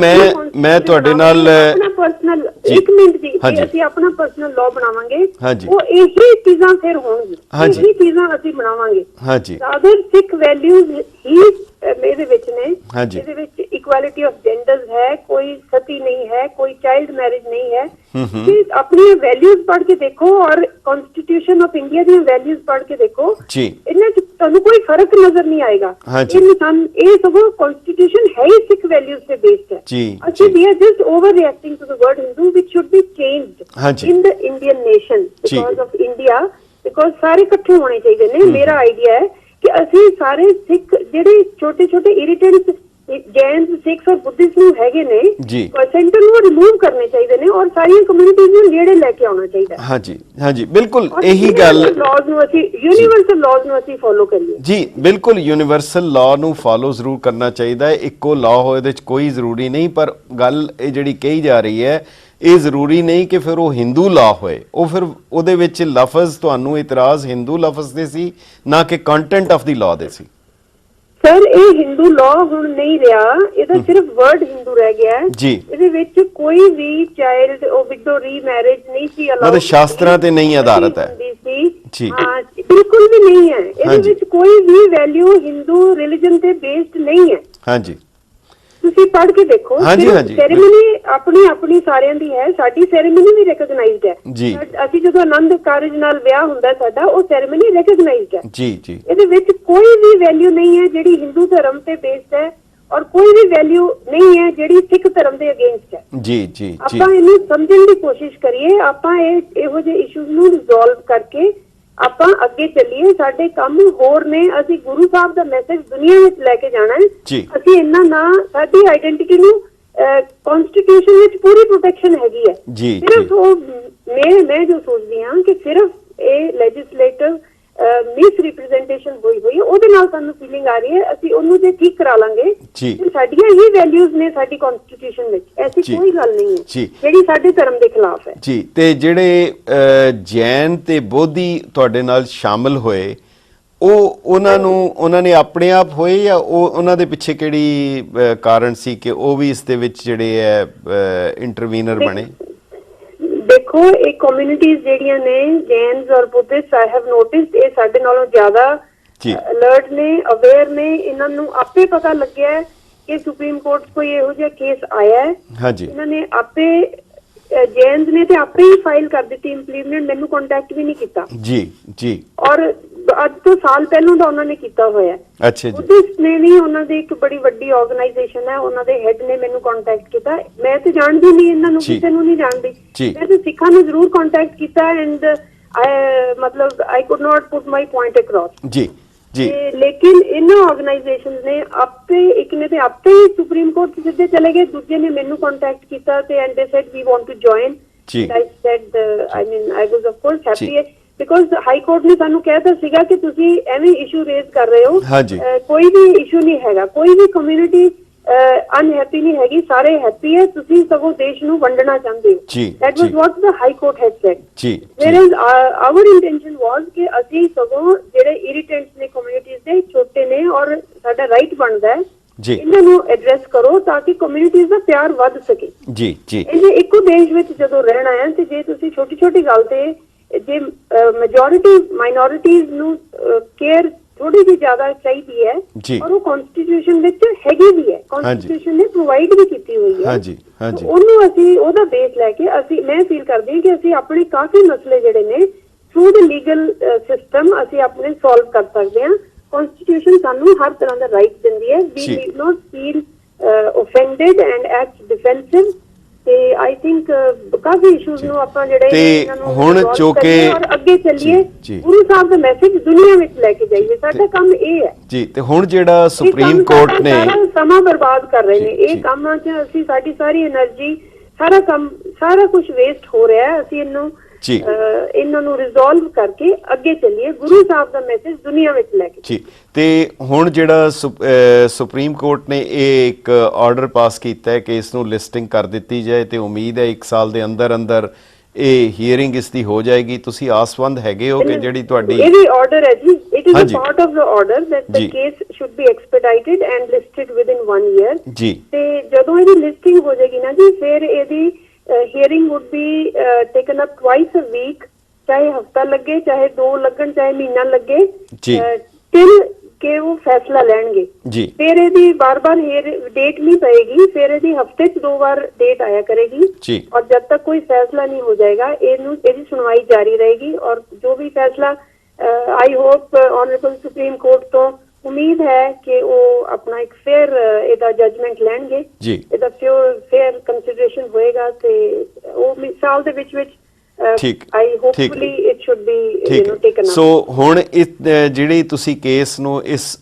ਮੈਂ ਤੁਹਾਡੇ ਨਾਲ ਆਪਣਾ ਪਰਸਨਲ, ਇੱਕ ਮਿੰਟ ਜੀ, ਅਸੀਂ ਆਪਣਾ ਪਰਸਨਲ ਲਾਅ ਬਣਾਵਾਂਗੇ, ਉਹ ਇਹੀ ਚੀਜ਼ਾਂ ਫਿਰ ਹੋਣਗੀਆਂ, ਇਹੀ ਚੀਜ਼ਾਂ ਅਸੀਂ ਬਣਾਵਾਂਗੇ। ਹਾਂਜੀ, ਅਦਰ ਸਿੱਖ ਵੈਲਿਊਜ਼ ਹੀ ਇਹਦੇ ਵਿੱਚ ਨੇ। ਇਹਦੇ ਵਿੱਚ ਇਕੁਐਲਿਟੀ ਆਫ ਜੈਂਡਰਸ ਹੈ, ਕੋਈ ਸਤੀ ਨਹੀਂ ਹੈ, ਕੋਈ ਚਾਈਲਡ ਮੈਰਿਜ ਨਹੀਂ ਹੈ। ਤੁਸੀਂ ਆਪਣੀਆਂ ਵੈਲਿਊਜ਼ ਪੜ੍ਹ ਕੇ ਦੇਖੋ ਔਰ ਕਨਸਟੀਟਿਊਸ਼ਨ ਆਫ ਇੰਡੀਆ ਦੀਆਂ ਵੈਲਿਊਜ਼ ਪੜ੍ਹ ਕੇ ਦੇਖੋ, ਇਹਨਾਂ ਚ ਤੁਹਾਨੂੰ ਕੋਈ ਫਰਕ ਨਜ਼ਰ ਨਹੀਂ ਆਏਗਾ। ਇਹ ਸਗੋਂ ਕਨਸਟੀਟਿਊਸ਼ਨ ਹੈ ਹੀ ਸਿੱਖ ਵੈਲਿਊਜ਼ ਤੇ ਬੇਸਡ ਹੈ। ਅਸੀਂ we are just overreacting to the word Hindu which should be changed in the Indian nation because of India, because ਸਾਰੇ ਇਕੱਠੇ ਹੋਣੇ ਚਾਹੀਦੇ ਨੇ। ਮੇਰਾ ਆਈਡੀਆ ਹੈ ਕਿ ਅਸੀਂ ਸਾਰੇ ਸਿੱਖ ਜਿਹੜੇ ਛੋਟੇ ਛੋਟੇ ਇਰੀਟੈਂਟਸ ਜੈਨ, ਸਿੱਖ ਔਰ ਬੁੱਧਿਸਟ ਨੂੰ ਹੈਗੇ ਨੇ, ਸੈਂਟਰ ਨੂੰ ਰਿਮੂਵ ਕਰਨੇ ਚਾਹੀਦੇ ਨੇ ਔਰ ਸਾਰੀਆਂ ਕਮਿਊਨਿਟੀਜ਼ ਨੂੰ ਨੇੜੇ ਲੈ ਕੇ ਆਉਣਾ ਚਾਹੀਦਾ। ਹਾਂਜੀ ਹਾਂਜੀ, ਬਿਲਕੁਲ ਇਹੀ ਗੱਲ, ਲਾਜ਼ ਨੂੰ ਅਸੀਂ ਯੂਨੀਵਰਸਲ ਲਾਜ਼ ਨੂੰ ਅਸੀਂ ਫੋਲੋ ਕਰੀਏ ਜੀ। ਬਿਲਕੁਲ ਯੂਨੀਵਰਸਲ ਲਾਅ ਨੂੰ ਫੋਲੋ ਜ਼ਰੂਰ ਕਰਨਾ ਚਾਹੀਦਾ ਹੈ। ਇੱਕੋ ਲਾਅ ਹੋਏ ਇਹਦੇ 'ਚ ਕੋਈ ਜ਼ਰੂਰੀ ਨਹੀਂ, ਪਰ ਗੱਲ ਇਹ ਜਿਹੜੀ ਕਹੀ ਜਾ ਰਹੀ ਹੈ, ਇਹ ਜ਼ਰੂਰੀ ਨਹੀਂ ਕਿ ਫਿਰ ਉਹ ਹਿੰਦੂ ਲਾਅ ਹੋਏ। ਉਹ ਫਿਰ ਉਹਦੇ ਵਿੱਚ ਲਫ਼ਜ਼, ਤੁਹਾਨੂੰ ਇਤਰਾਜ਼ ਹਿੰਦੂ ਲਫ਼ਜ਼ ਦੇ ਸੀ, ਨਾ ਕਿ ਕੰਟੈਂਟ ਆਫ ਦੀ ਲਾਅ ਦੇ ਸੀ। ਸਰ, ਇਹ ਹਿੰਦੂ ਲਾਅ ਹੁਣ ਨਹੀਂ ਰਿਹਾ, ਇਹਦਾ ਸਿਰਫ ਵਰਡ ਹਿੰਦੂ ਰਹਿ ਗਿਆ ਹੈ ਜੀ। ਇਹਦੇ ਵਿੱਚ ਕੋਈ ਵੀ ਚਾਈਲਡ ਉਹ ਵਿਡੋ ਰੀਮੈਰਿਜ ਨਹੀਂ ਸੀ ਅਲਾਉਡ, ਮਤਲਬ ਸ਼ਾਸਤਰਾਂ ਤੇ ਨਹੀਂ ਆਧਾਰਿਤ ਹੈ ਜੀ। ਹਾਂ, ਬਿਲਕੁਲ ਵੀ ਨਹੀਂ ਹੈ। ਇਹਦੇ ਵਿੱਚ ਕੋਈ ਵੀ ਵੈਲਿਊ ਹਿੰਦੂ ਰਿਲੀਜਨ ਤੇ ਬੇਸਡ ਨਹੀਂ ਹੈ। ਹਾਂਜੀ, ਤੁਸੀਂ ਪੜ੍ਹ ਕੇ ਦੇਖੋ। ਸੈਰੇਮਨੀ ਆਪਣੀ ਸਾਰਿਆਂ ਦੀ ਹੈ, ਸਾਡੀ ਸੈਰੇਮਨੀ ਵੀ ਰੈਕਗਨਾਈਜ਼ਡ ਹੈ ਜੀ। ਅਸੀਂ ਜਦੋਂ ਆਨੰਦ ਕਾਰਜ ਨਾਲ ਵਿਆਹ ਹੁੰਦਾ ਸਾਡਾ, ਉਹ ਸੈਰੇਮਨੀ ਰੈਕਗਨਾਈਜ਼ਡ ਹੈ ਜੀ ਜੀ। ਇਹਦੇ ਵਿੱਚ ਕੋਈ ਵੀ ਵੈਲਿਊ ਨਹੀਂ ਹੈ ਜਿਹੜੀ ਹਿੰਦੂ ਧਰਮ ਤੇ ਬੇਸਡ ਹੈ ਔਰ ਕੋਈ ਵੀ ਵੈਲਿਊ ਨਹੀਂ ਹੈ ਜਿਹੜੀ ਸਿੱਖ ਧਰਮ ਦੇ ਅਗੇਂਸਟ ਹੈ। ਜੀ ਜੀ ਜੀ ਆਪਾਂ ਇਹਨੂੰ ਸਮਝਣ ਦੀ ਕੋਸ਼ਿਸ਼ ਕਰੀਏ, ਆਪਾਂ ਇਹੋ ਜਿਹੇ ਇਸ਼ੂਜ਼ ਨੂੰ ਰਿਜ਼ੋਲਵ ਕਰਕੇ ਆਪਾਂ ਅੱਗੇ ਚੱਲੀਏ। ਸਾਡੇ ਕੰਮ ਹੋਰ ਨੇ, ਅਸੀਂ ਗੁਰੂ ਸਾਹਿਬ ਦਾ ਮੈਸੇਜ ਦੁਨੀਆ ਵਿੱਚ ਲੈ ਕੇ ਜਾਣਾ ਹੈ। ਅਸੀਂ ਇਹਨਾਂ ਨਾ ਸਾਡੀ ਆਈਡੈਂਟੀਟੀ ਨੂੰ ਕਨਸਟੀਟਿਊਸ਼ਨ ਵਿੱਚ ਪੂਰੀ ਪ੍ਰੋਟੈਕਸ਼ਨ ਹੈਗੀ ਹੈ। ਸਿਰਫ ਉਹ ਮੈਂ ਜੋ ਸੋਚਦੀ ਹਾਂ ਕਿ ਸਿਰਫ ਇਹ ਲੈਜਿਸਲੇਟਿਵ ਮਿਸ ਰਿਪਰੈਜ਼ੈਂਟੇਸ਼ਨ ਹੋਈ ਉਹਦੇ ਨਾਲ ਸਾਨੂੰ ਫੀਲਿੰਗ ਆ ਰਹੀ ਹੈ, ਅਸੀਂ ਉਹਨੂੰ ਜੇ ਠੀਕ ਕਰਾ ਲਾਂਗੇ ਸਾਡੀਆਂ ਹੀ ਵੈਲਿਊਜ਼ ਨੇ ਸਾਡੀ ਕਨਸਟੀਟਿਊਸ਼ਨ ਵਿੱਚ, ਐਸੀ ਕੋਈ ਗੱਲ ਨਹੀਂ ਹੈ ਜਿਹੜੀ ਸਾਡੇ ਧਰਮ ਦੇ ਖਿਲਾਫ ਹੈ। ਜੀ, ਤੇ ਜਿਹੜੇ ਜੈਨ ਤੇ ਬੋਧੀ ਤੁਹਾਡੇ ਨਾਲ ਸ਼ਾਮਲ ਹੋਏ ਉਹਨਾਂ ਨੇ ਆਪਣੇ ਆਪ ਹੋਏ ਜਾਂ ਉਹਨਾਂ ਦੇ ਪਿੱਛੇ ਕਿਹੜੀ ਕਾਰਨ ਸੀ ਕਿ ਉਹ ਵੀ ਇਸ ਦੇ ਵਿੱਚ ਜਿਹੜੇ ਹੈ ਇੰਟਰਵੀਨਰ ਬਣੇ? ਦੇਖੋ, ਇਹ ਕਮਿਊਨਿਟੀਜ਼ ਜਿਹੜੀਆਂ ਨੇ ਜੈਨਸ ਔਰ ਬੁੱਧਿਸਟ, ਆਈ ਹੈਵ ਨੋਟਿਸਡ ਇਹ ਸਾਡੇ ਨਾਲੋਂ ਜ਼ਿਆਦਾ ਅਲਰਟ ਨੇ, ਅਵੇਅਰ ਨੇ। ਇਹਨਾਂ ਨੂੰ ਆਪੇ ਪਤਾ ਲੱਗਿਆ ਹੈ ਕਿ ਸੁਪਰੀਮ ਕੋਰਟ ਕੋਈ ਇਹੋ ਜਿਹਾ ਕੇਸ ਆਇਆ ਹੈ। ਇਹਨਾਂ ਨੇ ਆਪੇ ਜੈਨਸ ਨੇ ਤੇ ਆਪੇ ਹੀ ਫਾਈਲ ਕਰ ਦਿੱਤੀ ਇੰਪਲੀਮੈਂਟ, ਮੈਨੂੰ ਕੰਟੈਕਟ ਵੀ ਨਹੀਂ ਕੀਤਾ। ਜੀ ਔਰ ਅੱਜ ਤੋਂ ਸਾਲ ਪਹਿਲਾਂ ਦਾ ਉਹਨਾਂ ਨੇ ਕੀਤਾ ਹੋਇਆ। ਅੱਛਾ ਜੀ। ਬੁੱਧਿਸਟ ਨੇ ਵੀ, ਉਹਨਾਂ ਦੀ ਇੱਕ ਬੜੀ ਵੱਡੀ ਆਰਗੇਨਾਈਜੇਸ਼ਨ ਹੈ, ਉਹਨਾਂ ਦੇ ਹੈਡ ਨੇ ਮੈਨੂੰ ਕੰਟੈਕਟ ਕੀਤਾ। ਮੈਂ ਤੇ ਜਾਣਦੀ ਨਹੀਂ ਇਹਨਾਂ ਨੂੰ, ਕਿਸੇ ਨੂੰ ਨਹੀਂ ਜਾਣਦੀ। ਮੈਂ ਤੇ ਸਿੱਖਾਂ ਨੂੰ ਜ਼ਰੂਰ ਕੰਟੈਕਟ ਕੀਤਾ ਐਂਡ ਮਤਲਬ I could not put my point across. ਜੀ। ਲੇਕਿਨ ਇਹਨਾਂ ਆਰਗੇਨਾਈਜੇਸ਼ਨਸ ਨੇ ਆਪੇ, ਇੱਕ ਨੇ ਤੇ ਆਪੇ ਹੀ ਸੁਪਰੀਮ ਕੋਰਟ ਸਿੱਧੇ ਚਲੇ ਗਏ, ਦੂਜੇ ਨੇ ਮੈਨੂੰ ਕੰਟੈਕਟ ਕੀਤਾ ਤੇ and they said we want to join. I said I mean I was of course happy because high court ਨੇ ਸਾਨੂੰ ਕਹਿਤਾ ਸੀਗਾ ਕਿ ਤੁਸੀਂ ਐਵੇਂ ਇਸ਼ੂ ਰੇਜ਼ ਕਰ ਰਹੇ ਹੋ, ਕੋਈ ਵੀ ਇਸ਼ੂ ਨਹੀਂ ਹੈਗਾ, ਕੋਈ ਵੀ ਕਮਿਊਨਿਟੀ ਅਨਹੈਪੀ ਨਹੀਂ ਹੈਗੀ, ਸਾਰੇ ਹੈਪੀ ਹੈ, ਤੁਸੀਂ ਸਗੋਂ ਦੇਸ਼ ਨੂੰ ਵੰਡਣਾ ਚਾਹੁੰਦੇ ਹੋ। That was what the High Court had said. Whereas our intention was ਕਿ ਅਸੀਂ ਸਗੋਂ ਜਿਹੜੇ ਇਰੀਟੈਂਟਸ ਨੇ ਕਮਿਊਨਿਟੀਜ਼ ਦੇ, ਛੋਟੇ ਨੇ ਔਰ ਸਾਡਾ ਰਾਈਟ ਬਣਦਾ ਹੈ ਇਹਨਾਂ ਨੂੰ ਐਡਰੈਸ ਕਰੋ ਤਾਂ ਕਿ ਕਮਿਊਨਿਟੀਜ਼ ਦਾ ਪਿਆਰ ਵੱਧ ਸਕੇ। ਇਹ ਇੱਕੋ ਦੇਸ਼ ਵਿੱਚ ਜਦੋਂ ਰਹਿਣਾ ਹੈ ਤੇ ਜੇ ਤੁਸੀਂ ਛੋਟੀ ਛੋਟੀ ਗੱਲ ਤੇ ਜੇ ਮੈਜੋਰਿਟੀ ਮਾਈਨੋਰਿਟੀਜ਼ ਨੂੰ ਕੇਅਰ ਥੋੜੀ ਜਿਹੀ ਜ਼ਿਆਦਾ ਚਾਹੀਦੀ ਹੈ ਔਰ ਉਹ ਕਨਸਟੀਟਿਊਸ਼ਨ ਵਿੱਚ ਹੈਗੀ ਵੀ ਹੈ, ਕਨਸਟੀਟਿਊਸ਼ਨ ਨੇ ਪ੍ਰੋਵਾਈਡ ਵੀ ਕੀਤੀ ਹੋਈ ਹੈ, ਉਹਨੂੰ ਅਸੀਂ ਉਹਦਾ ਬੇਸ ਲੈ ਕੇ ਮੈਂ ਫੀਲ ਕਰਦੀ ਹਾਂ ਕਿ ਅਸੀਂ ਆਪਣੇ ਕਾਫੀ ਮਸਲੇ ਜਿਹੜੇ ਨੇ ਥਰੂ ਦ ਲੀਗਲ ਸਿਸਟਮ ਅਸੀਂ ਆਪਣੇ ਸੋਲਵ ਕਰ ਸਕਦੇ ਹਾਂ। ਕਨਸਟੀਟਿਊਸ਼ਨ ਸਾਨੂੰ ਹਰ ਤਰ੍ਹਾਂ ਦਾ ਰਾਈਟ ਦਿੰਦੀ ਹੈ। We need not feel offended and act defensive। ਤੇ ਆਈ ਥਿੰਕ ਕਾਫੀ ਇਸ਼ੂਜ਼ ਨੂੰ ਆਪਾਂ ਜਿਹੜੇ ਇਹਨਾਂ ਨੂੰ ਹੁਣ ਚੋਕੇ ਔਰ ਅੱਗੇ ਚੱਲੀਏ, ਗੁਰੂ ਸਾਹਿਬ ਦਾ ਮੈਸੇਜ ਦੁਨੀਆ ਵਿੱਚ ਲੈ ਕੇ ਜਾਈਏ, ਸਾਡਾ ਕੰਮ ਇਹ ਹੈ ਜੀ। ਤੇ ਹੁਣ ਜਿਹੜਾ ਸੁਪਰੀਮ ਕੋਰਟ ਨੇ ਸਮਾਂ ਬਰਬਾਦ ਕਰ ਰਹੇ ਨੇ ਇਹ ਕੰਮਾਂ 'ਚ, ਅਸੀਂ ਸਾਡੀ ਸਾਰੀ એનર્ਜੀ, ਸਾਰਾ ਕੰਮ, ਸਾਰਾ ਕੁਝ ਵੇਸਟ ਹੋ ਰਿਹਾ ਹੈ। ਅਸੀਂ ਇਹਨਾਂ ਨੂੰ ਰਿਜ਼ੋਲਵ ਕਰਕੇ ਅੱਗੇ ਚੱਲੀਏ, ਗੁਰੂ ਸਾਹਿਬ ਦਾ ਮੈਸੇਜ ਦੁਨੀਆ ਵਿੱਚ ਲੈ ਕੇ। ਜੀ, ਤੇ ਹੁਣ ਜਿਹੜਾ ਸੁਪਰੀਮ ਕੋਰਟ ਨੇ ਇਹ ਇੱਕ ਆਰਡਰ ਪਾਸ ਕੀਤਾ ਹੈ ਕਿ ਇਸ ਨੂੰ ਲਿਸਟਿੰਗ ਕਰ ਦਿੱਤੀ ਜਾਏ ਤੇ ਉਮੀਦ ਹੈ 1 ਸਾਲ ਦੇ ਅੰਦਰ ਅੰਦਰ ਇਹ ਹੀਅਰਿੰਗ ਇਸ ਦੀ ਹੋ ਜਾਏਗੀ। ਤੁਸੀਂ ਆਸਵੰਦ ਹੈਗੇ ਹੋ ਕਿ ਜਿਹੜੀ ਤੁਹਾਡੀ ਇਹ ਵੀ ਆਰਡਰ ਹੈ ਜੀ, it is a part of the order that the case should be expedited and listed within 1 year. ਜੀ, ਤੇ ਜਦੋਂ ਇਹਦੀ ਲਿਸਟਿੰਗ ਹੋ ਜਾਏਗੀ ਨਾ ਜੀ, ਫਿਰ ਇਹਦੀ hearing would be taken up twice a week, ਚਾਹੇ ਹਫਤਾ ਲੱਗੇ, ਚਾਹੇ 2 ਲੱਗਣ, ਚਾਹੇ ਮਹੀਨਾ ਲੱਗੇ, till ਕਿ ਉਹ ਫੈਸਲਾ ਲੈਣਗੇ। ਫਿਰ ਇਹਦੀ ਬਾਰ-ਬਾਰ ਡੇਟ ਨਹੀਂ ਪਏਗੀ, ਫਿਰ ਇਹਦੀ ਹਫਤੇ 'ਚ 2 ਵਾਰ ਡੇਟ ਆਇਆ ਕਰੇਗੀ ਔਰ ਜਦ ਤੱਕ ਕੋਈ ਫੈਸਲਾ ਨਹੀਂ ਹੋ ਜਾਏਗਾ ਇਹਦੀ ਸੁਣਵਾਈ ਜਾਰੀ ਰਹੇਗੀ। ਔਰ ਜੋ ਵੀ ਫੈਸਲਾ I hope honourable supreme court ਤੋਂ ਉਮੀਦ ਹੈ ਕਿ ਉਹ ਆਪਣਾ ਇੱਕ ਫੇਅਰ ਇਹਦਾ ਜਜਮੈਂਟ ਲੈਣਗੇ, ਇਹਦਾ ਫੇਅਰ ਕੰਸੀਡਰੇਸ਼ਨ ਹੋਏਗਾ ਤੇ ਉਹ ਸਾਲ ਦੇ ਵਿੱਚ I hopefully it should be taken up. So ਹੁਣ ਜਿਹੜੀ ਤੁਸੀਂ ਕੇਸ ਨੂੰ ਇਸ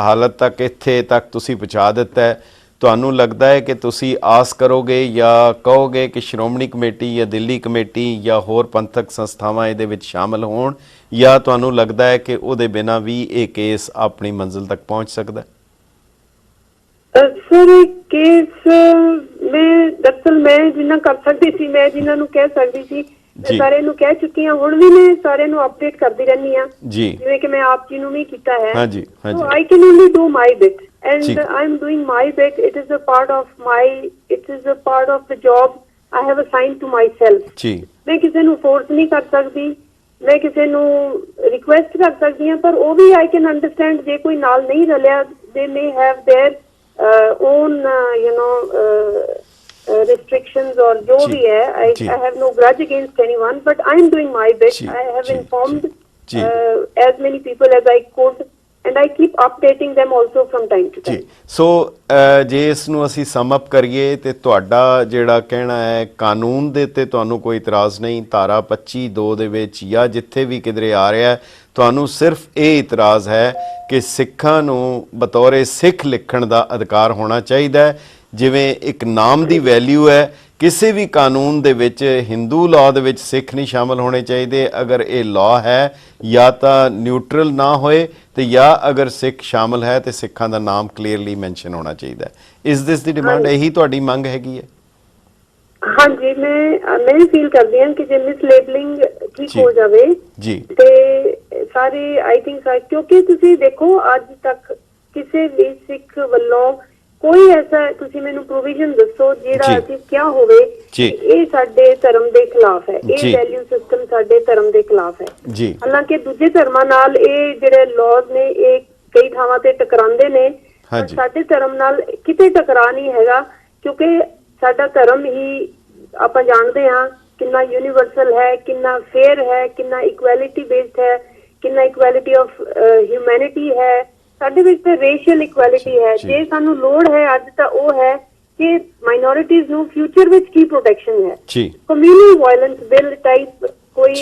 ਹਾਲਤ ਤੱਕ, ਇੱਥੇ ਤੱਕ ਤੁਸੀਂ ਪਹੁੰਚਾ ਦਿੱਤਾ ਹੈ, ਤੁਹਾਨੂੰ ਲੱਗਦਾ ਹੈ ਕਿ ਤੁਸੀਂ ਆਸ ਕਰੋਗੇ ਜਾਂ ਕਹੋਗੇ ਕਿ ਸ਼੍ਰੋਮਣੀ ਕਮੇਟੀ ਜਾਂ ਦਿੱਲੀ ਕਮੇਟੀ ਜਾਂ ਹੋਰ ਪੰਥਕ ਸੰਸਥਾਵਾਂ ਇਹਦੇ ਵਿੱਚ ਸ਼ਾਮਲ ਹੋਣ, ਜਾਂ ਤੁਹਾਨੂੰ ਲੱਗਦਾ ਹੈ ਕਿ ਉਹਦੇ ਬਿਨਾਂ ਵੀ ਇਹ ਕੇਸ ਆਪਣੀ ਮੰਜ਼ਿਲ ਤੱਕ ਪਹੁੰਚ ਸਕਦਾ? ਸਰ, ਕੇਸ ਦਰਅਸਲ ਮੈਂ ਜਿੰਨਾ ਕਰ ਸਕਦੀ ਸੀ, ਮੈਂ ਜਿਨ੍ਹਾਂ ਨੂੰ ਕਹਿ ਸਕਦੀ ਸੀ, ਮੈਂ ਸਾਰਿਆਂ ਨੂੰ ਕਹਿ ਚੁੱਕੀ ਹਾਂ। ਹੁਣ ਵੀ ਮੈਂ ਸਾਰਿਆਂ ਨੂੰ ਅਪਡੇਟ ਕਰਦੀ ਰਹਿੰਦੀ ਹਾਂ, ਜਿਵੇਂ ਕਿ ਮੈਂ ਆਪ ਜੀ ਨੂੰ ਵੀ ਕੀਤਾ ਹੈ। So I can only do my bit and I'm doing my bit. It is a part of the job I have assigned to myself. ਮੈਂ ਕਿਸੇ ਨੂੰ ਫੋਰਸ ਨਹੀਂ ਕਰ ਸਕਦੀ, ਮੈਂ ਕਿਸੇ ਨੂੰ ਰਿਕੁਐਸਟ ਕਰ ਸਕਦੀ ਹਾਂ, ਪਰ ਉਹ ਵੀ ਆਈ ਕੈਨ ਅੰਡਰਸਟੈਂਡ ਜੇ ਕੋਈ ਨਾਲ ਨਹੀਂ ਰਲਿਆ, they may have their own restrictions or jo bhi hai. I have no grudge against anyone, but I am doing my bit. I have informed as many people as I could and I keep updating them also from time to time. ਜੀ ਸੋ ਜੇ ਇਸ ਨੂੰ ਅਸੀਂ ਸਮ ਅਪ ਕਰੀਏ ਤੇ ਤੁਹਾਡਾ ਜਿਹੜਾ ਕਹਿਣਾ ਹੈ ਕਾਨੂੰਨ ਦੇ ਤੇ ਤੁਹਾਨੂੰ ਕੋਈ ਇਤਰਾਜ਼ ਨਹੀਂ, ਧਾਰਾ 25(2) ਦੇ ਵਿੱਚ ਜਾਂ ਜਿੱਥੇ ਵੀ ਕਿਧਰੇ ਆ ਰਿਹਾ ਤੁਹਾਨੂੰ ਸਿਰਫ ਇਹ ਇਤਰਾਜ਼ ਹੈ ਕਿ ਸਿੱਖਾਂ ਨੂੰ ਬਤੌਰੇ ਸਿੱਖ ਲਿਖਣ ਦਾ ਅਧਿਕਾਰ ਹੋਣਾ ਚਾਹੀਦਾ ਹੈ। ਜਿਵੇਂ ਇੱਕ ਨਾਮ ਦੀ ਵੈਲਿਊ ਹੈ, ਕਿਸੇ ਵੀ ਕਾਨੂੰਨ ਦੇ ਵਿੱਚ ਹਿੰਦੂ ਲਾਅ ਦੇ ਵਿੱਚ ਸਿੱਖ ਨਹੀਂ ਸ਼ਾਮਲ ਹੋਣੇ ਚਾਹੀਦੇ। ਅਗਰ ਇਹ ਲਾਅ ਹੈ ਜਾਂ ਤਾਂ ਨਿਊਟਰਲ ਨਾ ਹੋਏ ਤੇ ਜਾਂ ਅਗਰ ਸਿੱਖ ਸ਼ਾਮਲ ਹੈ ਤੇ ਸਿੱਖਾਂ ਦਾ ਨਾਮ ਕਲੀਅਰਲੀ ਮੈਂਸ਼ਨ ਹੋਣਾ ਚਾਹੀਦਾ ਹੈ। ਇਸ ਦਿਸ ਦੀ ਡਿਮਾਂਡ ਇਹੀ ਤੁਹਾਡੀ ਮੰਗ ਹੈਗੀ ਹੈ? ਹਾਂਜੀ, ਮੈਂ ਵੀ ਫੀਲ ਕਰਦੀ ਹਾਂ ਕਿ ਜੇ ਮਿਸਲੇਬਲਿੰਗ ਠੀਕ ਹੋ ਜਾਵੇ ਜੀ ਤੇ ਸਾਰੇ ਆਈ ਥਿੰਕ ਕਿਉਂਕਿ ਤੁਸੀਂ ਦੇਖੋ ਅੱਜ ਤੱਕ ਕਿਸੇ ਵੀ ਸਿੱਖ ਵੱਲੋਂ ਕੋਈ ਐਸਾ ਤੁਸੀਂ ਮੈਨੂੰ ਪ੍ਰੋਵੀਜ਼ਨ ਦੱਸੋ ਜਿਹੜਾ ਅਸੀਂ ਕਿਹਾ ਹੋਵੇ ਇਹ ਸਾਡੇ ਧਰਮ ਦੇ ਖਿਲਾਫ ਹੈ, ਇਹ ਵੈਲਿਊ ਸਿਸਟਮ ਸਾਡੇ ਧਰਮ ਦੇ ਖਿਲਾਫ ਹੈ। ਹਾਲਾਂਕਿ ਦੂਜੇ ਧਰਮਾਂ ਨਾਲ ਇਹ ਜਿਹੜੇ ਲਾਜ਼ ਨੇ ਇਹ ਕਈ ਥਾਵਾਂ ਤੇ ਟਕਰਾਉਂਦੇ ਨੇ, ਸਾਡੇ ਧਰਮ ਨਾਲ ਕਿਤੇ ਟਕਰਾ ਨਹੀਂ ਹੈਗਾ ਕਿਉਂਕਿ ਸਾਡਾ ਧਰਮ ਹੀ ਆਪਾਂ ਜਾਣਦੇ ਹਾਂ ਕਿੰਨਾ ਯੂਨੀਵਰਸਲ ਹੈ, ਕਿੰਨਾ ਫੇਅਰ ਹੈ, ਕਿੰਨਾ ਇਕੁਐਲਿਟੀ ਬੇਸਡ ਹੈ, ਕਿੰਨਾ ਇਕੁਐਲਿਟੀ ਆਫ ਹਿਊਮੈਨਿਟੀ ਹੈ। ਸਾਡੇ ਵਿੱਚ ਤਾਂ ਰੇਸ਼ੀਅਲ ਇਕੁਐਲਿਟੀ ਹੈ। ਜੇ ਸਾਨੂੰ ਲੋੜ ਹੈ ਅੱਜ ਤਾਂ ਉਹ ਹੈ ਕਿ ਮਾਈਨੋਰਿਟੀਜ਼ ਨੂੰ ਫਿਊਚਰ ਵਿੱਚ ਕੀ ਪ੍ਰੋਟੈਕਸ਼ਨ ਹੈ। ਕਮਿਊਨਲ ਵਾਇਲੈਂਸ ਬਿੱਲ ਟਾਈਪ ਕੋਈ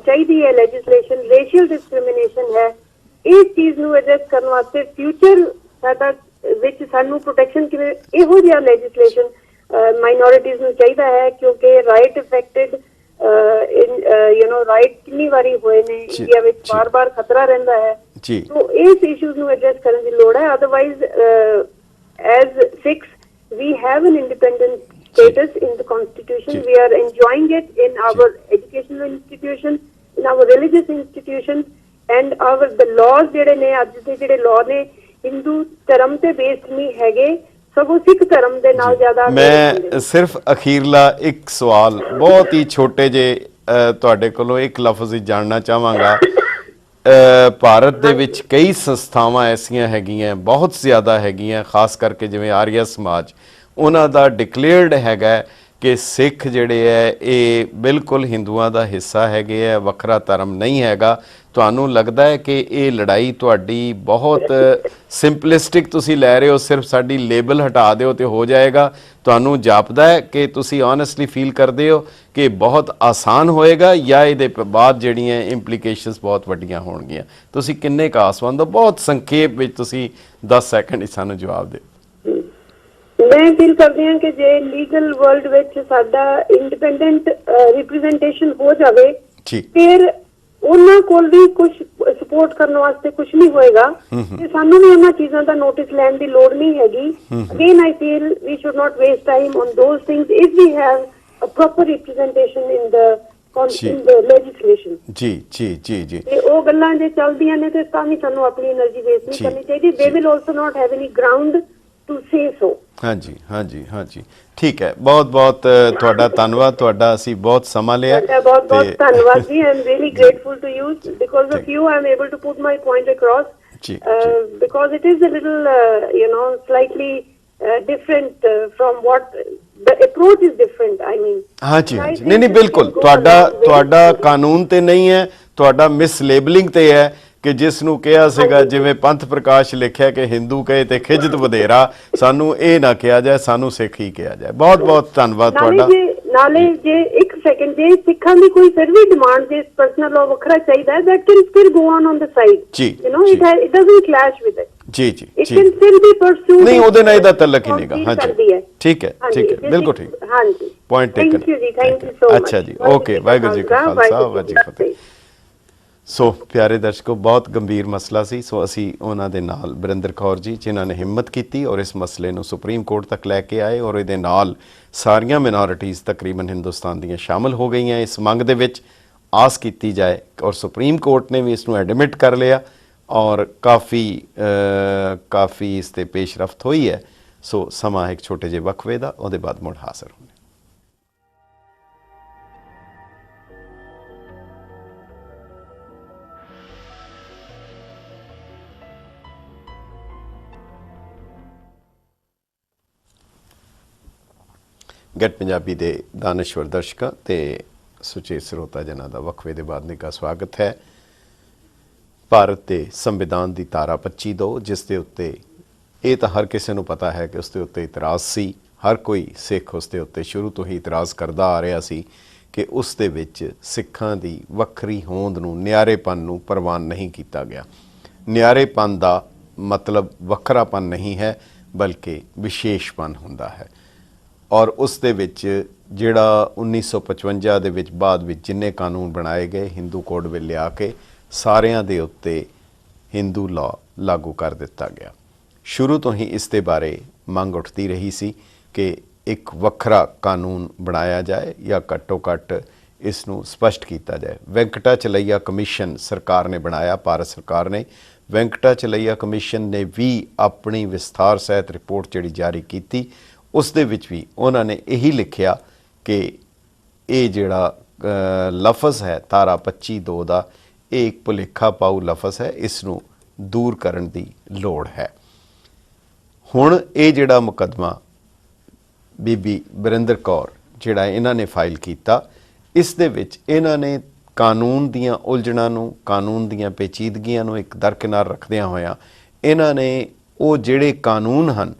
ਚਾਹੀਦੀ ਹੈ ਲੈਜਿਸਲੇਸ਼ਨ, ਰੇਸ਼ੀਅਲ ਡਿਸਕ੍ਰਿਮੀਨੇਸ਼ਨ ਹੈ, ਇਸ ਚੀਜ਼ ਨੂੰ ਐਡਰੈਸ ਕਰਨ ਵਾਸਤੇ ਫਿਊਚਰ ਸਾਡਾ ਵਿੱਚ ਸਾਨੂੰ ਪ੍ਰੋਟੈਕਸ਼ਨ ਕਿਵੇਂ ਇਹੋ ਜਿਹਾ ਲੈਜਿਸਲੇਸ਼ਨ ਮਾਈਨੋਰਿਟੀਜ਼ ਨੂੰ ਚਾਹੀਦਾ ਹੈ ਕਿਉਂਕਿ ਰਾਈਟ ਅਫੈਕਟਡ ਰਾਈਟ ਕਿੰਨੀ ਵਾਰੀ ਹੋਏ ਨੇ ਇੰਡੀਆ ਵਿੱਚ, ਬਾਰ-ਬਾਰ ਖਤਰਾ ਰਹਿੰਦਾ ਹੈ। ਸੋ ਇਸ ਇਸ਼ੂਜ਼ ਨੂੰ ਐਡਰੈਸ ਕਰਨ ਦੀ ਲੋੜ ਹੈ। Otherwise as Sikhs we have an independent status in the constitution. We are enjoying it in our educational institutions, in our religious institutions, and the laws ਜਿਹੜੇ ਨੇ ਅੱਜ ਦੇ ਜਿਹੜੇ law ਨੇ ਹਿੰਦੂ ਧਰਮ ਤੇ ਬੇਸਡ ਨਹੀਂ ਹੈਗੇ, ਸਗੋਂ ਸਿੱਖ ਧਰਮ ਦੇ ਨਾਲ ਜ਼ਿਆਦਾ। ਮੈਂ ਸਿਰਫ ਅਖੀਰਲਾ ਇੱਕ ਸਵਾਲ ਬਹੁਤ ਹੀ ਛੋਟੇ ਜਿਹੇ ਤੁਹਾਡੇ ਕੋਲੋਂ ਇੱਕ ਲਫ਼ਜ਼ ਹੀ ਜਾਣਨਾ ਚਾਹਾਂਗਾ। ਭਾਰਤ ਦੇ ਵਿੱਚ ਕਈ ਸੰਸਥਾਵਾਂ ਐਸੀਆਂ ਹੈਗੀਆਂ, ਬਹੁਤ ਜ਼ਿਆਦਾ ਹੈਗੀਆਂ, ਖਾਸ ਕਰਕੇ ਜਿਵੇਂ ਆਰੀਆ ਸਮਾਜ, ਉਹਨਾਂ ਦਾ ਡਿਕਲੇਅਰਡ ਹੈਗਾ ਕਿ ਸਿੱਖ ਜਿਹੜੇ ਹੈ ਇਹ ਬਿਲਕੁਲ ਹਿੰਦੂਆਂ ਦਾ ਹਿੱਸਾ ਹੈਗੇ ਹੈ, ਵੱਖਰਾ ਧਰਮ ਨਹੀਂ ਹੈਗਾ। ਤੁਹਾਨੂੰ ਲੱਗਦਾ ਹੈ ਕਿ ਇਹ ਲੜਾਈ ਤੁਹਾਡੀ ਬਹੁਤ ਸਿੰਪਲਿਸਟਿਕ ਤੁਸੀਂ ਲੈ ਰਹੇ ਹੋ, ਸਿਰਫ ਸਾਡੀ ਲੇਬਲ ਹਟਾ ਦਿਓ ਤੇ ਹੋ ਜਾਏਗਾ? ਤੁਹਾਨੂੰ ਜਾਪਦਾ ਹੈ ਕਿ ਤੁਸੀਂ ਓਨੈਸਟਲੀ ਫੀਲ ਕਰਦੇ ਹੋ ਕਿ ਬਹੁਤ ਆਸਾਨ ਹੋਏਗਾ ਜਾਂ ਇਹਦੇ ਬਾਅਦ ਜਿਹੜੀਆਂ ਇੰਪਲੀਕੇਸ਼ਨਸ ਬਹੁਤ ਵੱਡੀਆਂ ਹੋਣਗੀਆਂ? ਤੁਸੀਂ ਕਿੰਨੇ ਕੁ ਆਸਵੰਦ ਹੋ? ਬਹੁਤ ਸੰਖੇਪ ਵਿੱਚ ਤੁਸੀਂ 10 ਸੈਕਿੰਡ ਵਿੱਚ ਸਾਨੂੰ ਜਵਾਬ ਦਿਓ। ਮੈਂ ਫੀਲ ਕਰਦੀ ਹਾਂ ਕਿ ਜੇ ਲੀਗਲ ਵਰਲਡ ਵਿੱਚ ਸਾਡਾ ਇੰਡੀਪੈਂਡੈਂਟ ਰਿਪਰੈਜ਼ੈਂਟੇਸ਼ਨ ਹੋ ਜਾਵੇ ਫਿਰ ਉਹਨਾਂ ਕੋਲ ਵੀ ਕੁਝ ਸਪੋਰਟ ਕਰਨ ਵਾਸਤੇ ਕੁਝ ਨਹੀਂ ਹੋਏਗਾ ਤੇ ਸਾਨੂੰ ਵੀ ਉਹਨਾਂ ਚੀਜ਼ਾਂ ਦਾ ਨੋਟਿਸ ਲੈਣ ਦੀ ਲੋੜ ਨਹੀਂ ਹੈਗੀ। Again I feel we should not waste time on those things if we have a proper representation in the legislation। ਜੀ ਤੇ ਉਹ ਗੱਲਾਂ ਜੇ ਚੱਲਦੀਆਂ ਨੇ ਤੇ ਤਾਂ ਵੀ ਸਾਨੂੰ ਆਪਣੀ એનર્ਜੀ ਵੇਸਟ ਨਹੀਂ ਕਰਨੀ ਚਾਹੀਦੀ। they will also not have any ground to say so। ਹਾਂਜੀ ਠੀਕ ਹੈ। ਬਹੁਤ ਤੁਹਾਡਾ ਧੰਨਵਾਦ, ਤੁਹਾਡਾ ਅਸੀਂ ਬਹੁਤ ਸਮਾਂ ਲਿਆ। ਬਹੁਤ ਧੰਨਵਾਦ ਜੀ। I am really grateful to you because of you I am able to put my point across because it is a little slightly different from what the approach is different। I mean ਹਾਂਜੀ ਨਹੀਂ ਬਿਲਕੁਲ ਤੁਹਾਡਾ ਕਾਨੂੰਨ ਤੇ ਨਹੀਂ ਹੈ, ਤੁਹਾਡਾ ਮਿਸਲੇਬਲਿੰਗ ਤੇ ਹੈ ਕਿ ਜਿਸ ਨੂੰ ਕਿਹਾ ਸੀਗਾ ਜਿਵੇਂ ਪੰਥ ਪ੍ਰਕਾਸ਼ ਲਿਖਿਆ ਕਿ ਹਿੰਦੂ ਕਹੇ ਤੇ ਖਿਜਤ ਵਧੇਰਾ, ਸਾਨੂੰ ਇਹ ਨਾ ਕਿਹਾ ਜਾਏ, ਸਾਨੂੰ ਸਿੱਖ ਹੀ ਕਿਹਾ ਜਾਏ। ਬਹੁਤ ਧੰਨਵਾਦ ਤੁਹਾਡਾ। ਨਾਲੇ ਜੇ ਇੱਕ ਸੈਕਿੰਡ ਜੇ ਸਿੱਖਾਂ ਦੀ ਕੋਈ ਫਿਰ ਵੀ ਡਿਮਾਂਡ ਜੇ ਪਰਸਨਲ ਲਾਅ ਵੱਖਰਾ ਚਾਹੀਦਾ ਹੈ that can still go on the side, it doesn't clash with it। ਜੀ it can still be pursued। ਨਹੀਂ ਉਹਦੇ ਨਾਲ ਇਹਦਾ ਤਲਕ ਹੀ ਨਹੀਂਗਾ। ਹਾਂਜੀ ਠੀਕ ਹੈ ਬਿਲਕੁਲ ਠੀਕ। ਹਾਂਜੀ point taken. Thank you so much. ਅੱਛਾ ਜੀ, ਓਕੇ। ਵਾਹਿਗੁਰੂ ਜੀ ਕਾ ਖਾਲਸਾ, ਵਾਹਿਗੁਰੂ ਜੀ ਕੀ ਫਤਿਹ। ਸੋ ਪਿਆਰੇ ਦਰਸ਼ਕੋ, ਬਹੁਤ ਗੰਭੀਰ ਮਸਲਾ ਸੀ। ਸੋ ਅਸੀਂ ਉਹਨਾਂ ਦੇ ਨਾਲ ਵਰਿੰਦਰ ਕੌਰ ਜੀ ਜਿਨ੍ਹਾਂ ਨੇ ਹਿੰਮਤ ਕੀਤੀ ਔਰ ਇਸ ਮਸਲੇ ਨੂੰ ਸੁਪਰੀਮ ਕੋਰਟ ਤੱਕ ਲੈ ਕੇ ਆਏ ਔਰ ਇਹਦੇ ਨਾਲ ਸਾਰੀਆਂ ਮਿਨੋਰਿਟੀਜ਼ ਤਕਰੀਬਨ ਹਿੰਦੁਸਤਾਨ ਦੀਆਂ ਸ਼ਾਮਲ ਹੋ ਗਈਆਂ ਇਸ ਮੰਗ ਦੇ ਵਿੱਚ। ਆਸ ਕੀਤੀ ਜਾਏ ਔਰ ਸੁਪਰੀਮ ਕੋਰਟ ਨੇ ਵੀ ਇਸ ਨੂੰ ਐਡਮਿਟ ਕਰ ਲਿਆ ਔਰ ਕਾਫੀ ਇਸ 'ਤੇ ਪੇਸ਼ਰਫਤ ਹੋਈ ਹੈ। ਸੋ ਸਮਾਂ ਇੱਕ ਛੋਟੇ ਜਿਹੇ ਵਕਫੇ ਦਾ, ਉਹਦੇ ਬਾਅਦ ਮੁੜ ਹਾਜ਼ਰ ਹੋਣੇ। ਗੈਟ ਪੰਜਾਬੀ ਦੇ ਦਾਨਸ਼ਵਰ ਦਰਸ਼ਕਾਂ ਤੇ ਸੁਚੇਤ ਸਰੋਤਾ ਜਨਾਂ ਦਾ ਵਕਫੇ ਦੇ ਬਾਅਦ ਨਿੱਘਾ ਸਵਾਗਤ ਹੈ। ਭਾਰਤ ਦੇ ਸੰਵਿਧਾਨ ਦੀ ਧਾਰਾ 25 ਦੋ, ਜਿਸ ਦੇ ਉੱਤੇ ਇਹ ਤਾਂ ਹਰ ਕਿਸੇ ਨੂੰ ਪਤਾ ਹੈ ਕਿ ਉਸ ਦੇ ਉੱਤੇ ਇਤਰਾਜ਼ ਸੀ। ਹਰ ਕੋਈ ਸਿੱਖ ਉਸ ਦੇ ਉੱਤੇ ਸ਼ੁਰੂ ਤੋਂ ਹੀ ਇਤਰਾਜ਼ ਕਰਦਾ ਆ ਰਿਹਾ ਸੀ ਕਿ ਉਸ ਦੇ ਵਿੱਚ ਸਿੱਖਾਂ ਦੀ ਵੱਖਰੀ ਹੋਂਦ ਨੂੰ, ਨਿਆਰੇਪਨ ਨੂੰ ਪ੍ਰਵਾਨ ਨਹੀਂ ਕੀਤਾ ਗਿਆ। ਨਿਆਰੇਪਨ ਦਾ ਮਤਲਬ ਵੱਖਰਾਪਨ ਨਹੀਂ ਹੈ, ਬਲਕਿ ਵਿਸ਼ੇਸ਼ਪਨ ਹੁੰਦਾ ਹੈ। ਔਰ ਉਸ ਦੇ ਵਿੱਚ ਜਿਹੜਾ 1955 ਦੇ ਵਿੱਚ ਬਾਅਦ ਵਿੱਚ ਜਿੰਨੇ ਕਾਨੂੰਨ ਬਣਾਏ ਗਏ ਹਿੰਦੂ ਕੋਡ ਵਿੱਚ ਲਿਆ ਕੇ ਸਾਰਿਆਂ ਦੇ ਉੱਤੇ ਹਿੰਦੂ ਲਾਅ ਲਾਗੂ ਕਰ ਦਿੱਤਾ ਗਿਆ। ਸ਼ੁਰੂ ਤੋਂ ਹੀ ਇਸ ਦੇ ਬਾਰੇ ਮੰਗ ਉੱਠਦੀ ਰਹੀ ਸੀ ਕਿ ਇੱਕ ਵੱਖਰਾ ਕਾਨੂੰਨ ਬਣਾਇਆ ਜਾਏ ਜਾਂ ਘੱਟੋ ਘੱਟ ਇਸ ਨੂੰ ਸਪਸ਼ਟ ਕੀਤਾ ਜਾਏ। ਵੈਂਕਟਾਚਲਈਆ ਕਮਿਸ਼ਨ ਸਰਕਾਰ ਨੇ ਬਣਾਇਆ, ਭਾਰਤ ਸਰਕਾਰ ਨੇ। ਵੈਂਕਟਾਚਲਈਆ ਕਮਿਸ਼ਨ ਨੇ ਵੀ ਆਪਣੀ ਵਿਸਥਾਰ ਸਹਿਤ ਰਿਪੋਰਟ ਜਿਹੜੀ ਜਾਰੀ ਕੀਤੀ, ਉਸ ਦੇ ਵਿੱਚ ਵੀ ਉਹਨਾਂ ਨੇ ਇਹੀ ਲਿਖਿਆ ਕਿ ਇਹ ਜਿਹੜਾ ਲਫ਼ਜ਼ ਹੈ ਧਾਰਾ 25(2) ਦਾ, ਇਹ ਇੱਕ ਭੁਲੇਖਾ ਪਾਊ ਲਫ਼ਜ਼ ਹੈ, ਇਸ ਨੂੰ ਦੂਰ ਕਰਨ ਦੀ ਲੋੜ ਹੈ। ਹੁਣ ਇਹ ਜਿਹੜਾ ਮੁਕੱਦਮਾ ਬੀਬੀ ਬਰਿੰਦਰ ਕੌਰ ਜਿਹੜਾ ਇਹਨਾਂ ਨੇ ਫਾਈਲ ਕੀਤਾ, ਇਸ ਦੇ ਵਿੱਚ ਇਹਨਾਂ ਨੇ ਕਾਨੂੰਨ ਦੀਆਂ ਉਲਝਣਾਂ ਨੂੰ, ਕਾਨੂੰਨ ਦੀਆਂ ਪੇਚੀਦਗੀਆਂ ਨੂੰ ਇੱਕ ਦਰਕਿਨਾਰ ਰੱਖਦਿਆਂ ਹੋਇਆਂ ਇਹਨਾਂ ਨੇ ਉਹ ਜਿਹੜੇ ਕਾਨੂੰਨ ਹਨ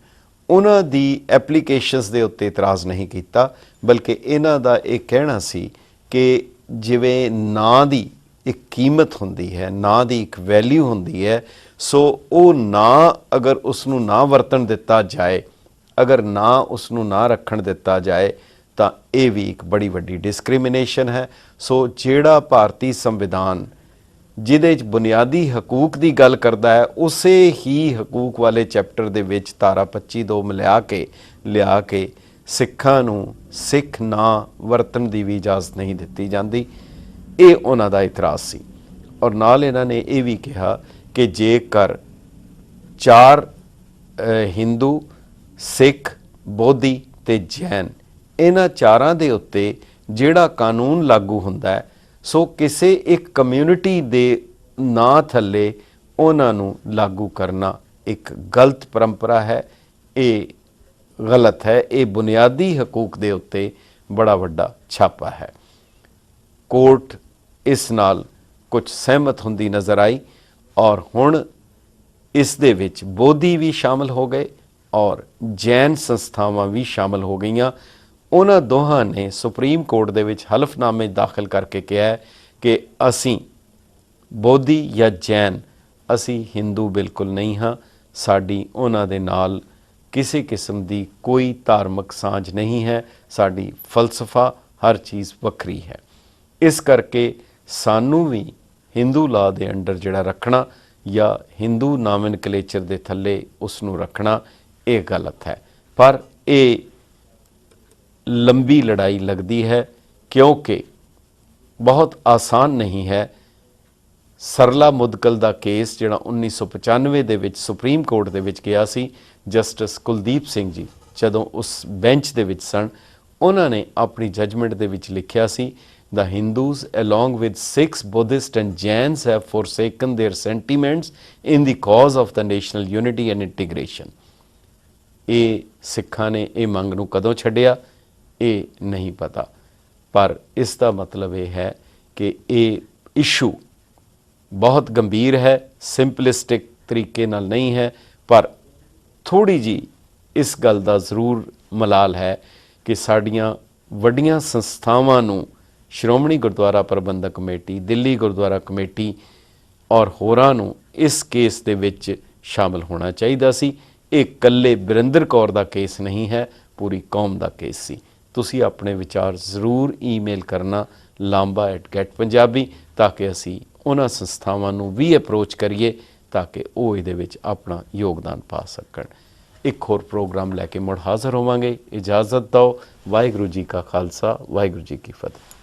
ਉਹਨਾਂ ਦੀ ਐਪਲੀਕੇਸ਼ਨਸ ਦੇ ਉੱਤੇ ਇਤਰਾਜ਼ ਨਹੀਂ ਕੀਤਾ, ਬਲਕਿ ਇਹਨਾਂ ਦਾ ਇਹ ਕਹਿਣਾ ਸੀ ਕਿ ਜਿਵੇਂ ਨਾਂ ਦੀ ਇੱਕ ਕੀਮਤ ਹੁੰਦੀ ਹੈ, ਨਾਂ ਦੀ ਇੱਕ ਵੈਲਿਊ ਹੁੰਦੀ ਹੈ, ਸੋ ਉਹ ਨਾਂ ਅਗਰ ਉਸ ਨੂੰ ਨਾ ਵਰਤਣ ਦਿੱਤਾ ਜਾਏ, ਅਗਰ ਨਾ ਉਸ ਨੂੰ ਨਾ ਰੱਖਣ ਦਿੱਤਾ ਜਾਏ ਤਾਂ ਇਹ ਵੀ ਇੱਕ ਬੜੀ ਵੱਡੀ ਡਿਸਕ੍ਰਿਮੀਨੇਸ਼ਨ ਹੈ। ਸੋ ਜਿਹੜਾ ਭਾਰਤੀ ਸੰਵਿਧਾਨ ਜਿਹਦੇ 'ਚ ਬੁਨਿਆਦੀ ਹਕੂਕ ਦੀ ਗੱਲ ਕਰਦਾ ਹੈ, ਉਸੇ ਹੀ ਹਕੂਕ ਵਾਲੇ ਚੈਪਟਰ ਦੇ ਵਿੱਚ ਧਾਰਾ 25(2) ਲਿਆ ਕੇ ਸਿੱਖਾਂ ਨੂੰ ਸਿੱਖ ਨਾਂ ਵਰਤਣ ਦੀ ਵੀ ਇਜਾਜ਼ਤ ਨਹੀਂ ਦਿੱਤੀ ਜਾਂਦੀ। ਇਹ ਉਹਨਾਂ ਦਾ ਇਤਰਾਜ਼ ਸੀ। ਔਰ ਨਾਲ ਇਹਨਾਂ ਨੇ ਇਹ ਵੀ ਕਿਹਾ ਕਿ ਜੇਕਰ 4 ਹਿੰਦੂ, ਸਿੱਖ, ਬੋਧੀ ਤੇ ਜੈਨ, ਇਹਨਾਂ ਚਾਰਾਂ ਦੇ ਉੱਤੇ ਜਿਹੜਾ ਕਾਨੂੰਨ ਲਾਗੂ ਹੁੰਦਾ ਹੈ, ਸੋ ਕਿਸੇ ਇੱਕ ਕਮਿਊਨਿਟੀ ਦੇ ਨਾਂ ਥੱਲੇ ਉਹਨਾਂ ਨੂੰ ਲਾਗੂ ਕਰਨਾ ਇੱਕ ਗਲਤ ਪਰੰਪਰਾ ਹੈ। ਇਹ ਗਲਤ ਹੈ। ਇਹ ਬੁਨਿਆਦੀ ਹਕੂਕ ਦੇ ਉੱਤੇ ਬੜਾ ਵੱਡਾ ਛਾਪਾ ਹੈ। ਕੋਰਟ ਇਸ ਨਾਲ ਕੁਝ ਸਹਿਮਤ ਹੁੰਦੀ ਨਜ਼ਰ ਆਈ ਔਰ ਹੁਣ ਇਸ ਦੇ ਵਿੱਚ ਬੋਧੀ ਵੀ ਸ਼ਾਮਲ ਹੋ ਗਏ ਔਰ ਜੈਨ ਸੰਸਥਾਵਾਂ ਵੀ ਸ਼ਾਮਲ ਹੋ ਗਈਆਂ। ਉਹਨਾਂ ਦੋਹਾਂ ਨੇ ਸੁਪਰੀਮ ਕੋਰਟ ਦੇ ਵਿੱਚ ਹਲਫਨਾਮੇ ਦਾਖਲ ਕਰਕੇ ਕਿਹਾ ਕਿ ਅਸੀਂ ਬੋਧੀ ਜਾਂ ਜੈਨ, ਅਸੀਂ ਹਿੰਦੂ ਬਿਲਕੁਲ ਨਹੀਂ ਹਾਂ, ਸਾਡੀ ਉਹਨਾਂ ਦੇ ਨਾਲ ਕਿਸੇ ਕਿਸਮ ਦੀ ਕੋਈ ਧਾਰਮਿਕ ਸਾਂਝ ਨਹੀਂ ਹੈ, ਸਾਡੀ ਫਲਸਫਾ ਹਰ ਚੀਜ਼ ਵੱਖਰੀ ਹੈ। ਇਸ ਕਰਕੇ ਸਾਨੂੰ ਵੀ ਹਿੰਦੂ ਲਾਅ ਦੇ ਅੰਡਰ ਜਿਹੜਾ ਰੱਖਣਾ ਜਾਂ ਹਿੰਦੂ ਨਾਮਨਕਲੇਚਰ ਦੇ ਥੱਲੇ ਉਸ ਨੂੰ ਰੱਖਣਾ ਇਹ ਗਲਤ ਹੈ। ਪਰ ਇਹ ਲੰਬੀ ਲੜਾਈ ਲੱਗਦੀ ਹੈ ਕਿਉਂਕਿ ਬਹੁਤ ਆਸਾਨ ਨਹੀਂ ਹੈ। ਸਰਲਾ ਮੁਦਗਲ ਦਾ ਕੇਸ ਜਿਹੜਾ 1995 ਦੇ ਵਿੱਚ ਸੁਪਰੀਮ ਕੋਰਟ ਦੇ ਵਿੱਚ ਗਿਆ ਸੀ, ਜਸਟਿਸ ਕੁਲਦੀਪ ਸਿੰਘ ਜੀ ਜਦੋਂ ਉਸ ਬੈਂਚ ਦੇ ਵਿੱਚ ਸਨ, ਉਹਨਾਂ ਨੇ ਆਪਣੀ ਜਜਮੈਂਟ ਦੇ ਵਿੱਚ ਲਿਖਿਆ ਸੀ, The Hindus along with Sikhs, Buddhists and Jains have forsaken their sentiments in the cause of the national unity and integration. ਇਹ ਸਿੱਖਾਂ ਨੇ ਇਹ ਮੰਗ ਨੂੰ ਕਦੋਂ ਛੱਡਿਆ ਇਹ ਨਹੀਂ ਪਤਾ, ਪਰ ਇਸ ਦਾ ਮਤਲਬ ਇਹ ਹੈ ਕਿ ਇਹ ਇਸ਼ੂ ਬਹੁਤ ਗੰਭੀਰ ਹੈ, ਸਿੰਪਲਿਸਟਿਕ ਤਰੀਕੇ ਨਾਲ ਨਹੀਂ ਹੈ, ਪਰ ਥੋੜੀ ਜੀ ਇਸ ਗੱਲ ਦਾ ਜ਼ਰੂਰ ਮਲਾਲ ਹੈ ਕਿ ਸਾਡੀਆਂ ਵੱਡੀਆਂ ਸੰਸਥਾਵਾਂ ਨੂੰ ਸ਼੍ਰੋਮਣੀ ਗੁਰਦੁਆਰਾ ਪ੍ਰਬੰਧਕ ਕਮੇਟੀ, ਦਿੱਲੀ ਗੁਰਦੁਆਰਾ ਕਮੇਟੀ ਔਰ ਹੋਰਾਂ ਨੂੰ ਇਸ ਕੇਸ ਦੇ ਵਿੱਚ ਸ਼ਾਮਲ ਹੋਣਾ ਚਾਹੀਦਾ ਸੀ। ਇਹ ਇਕੱਲੇ ਬਰਿੰਦਰ ਕੌਰ ਦਾ ਕੇਸ ਨਹੀਂ ਹੈ, ਪੂਰੀ ਕੌਮ ਦਾ ਕੇਸ ਸੀ। ਤੁਸੀਂ ਆਪਣੇ ਵਿਚਾਰ ਜ਼ਰੂਰ ਈਮੇਲ ਕਰਨਾ lamba@getpunjabi ਤਾਂ ਕਿ ਅਸੀਂ ਉਹਨਾਂ ਸੰਸਥਾਵਾਂ ਨੂੰ ਵੀ ਅਪਰੋਚ ਕਰੀਏ ਤਾਂ ਕਿ ਉਹ ਇਹਦੇ ਵਿੱਚ ਆਪਣਾ ਯੋਗਦਾਨ ਪਾ ਸਕਣ। ਇੱਕ ਹੋਰ ਪ੍ਰੋਗਰਾਮ ਲੈ ਕੇ ਮੁੜ ਹਾਜ਼ਰ ਹੋਵਾਂਗੇ। ਇਜਾਜ਼ਤ ਦਿਓ। ਵਾਹਿਗੁਰੂ ਜੀ ਕਾ ਖਾਲਸਾ, ਵਾਹਿਗੁਰੂ ਜੀ ਕੀ ਫਤਿਹ।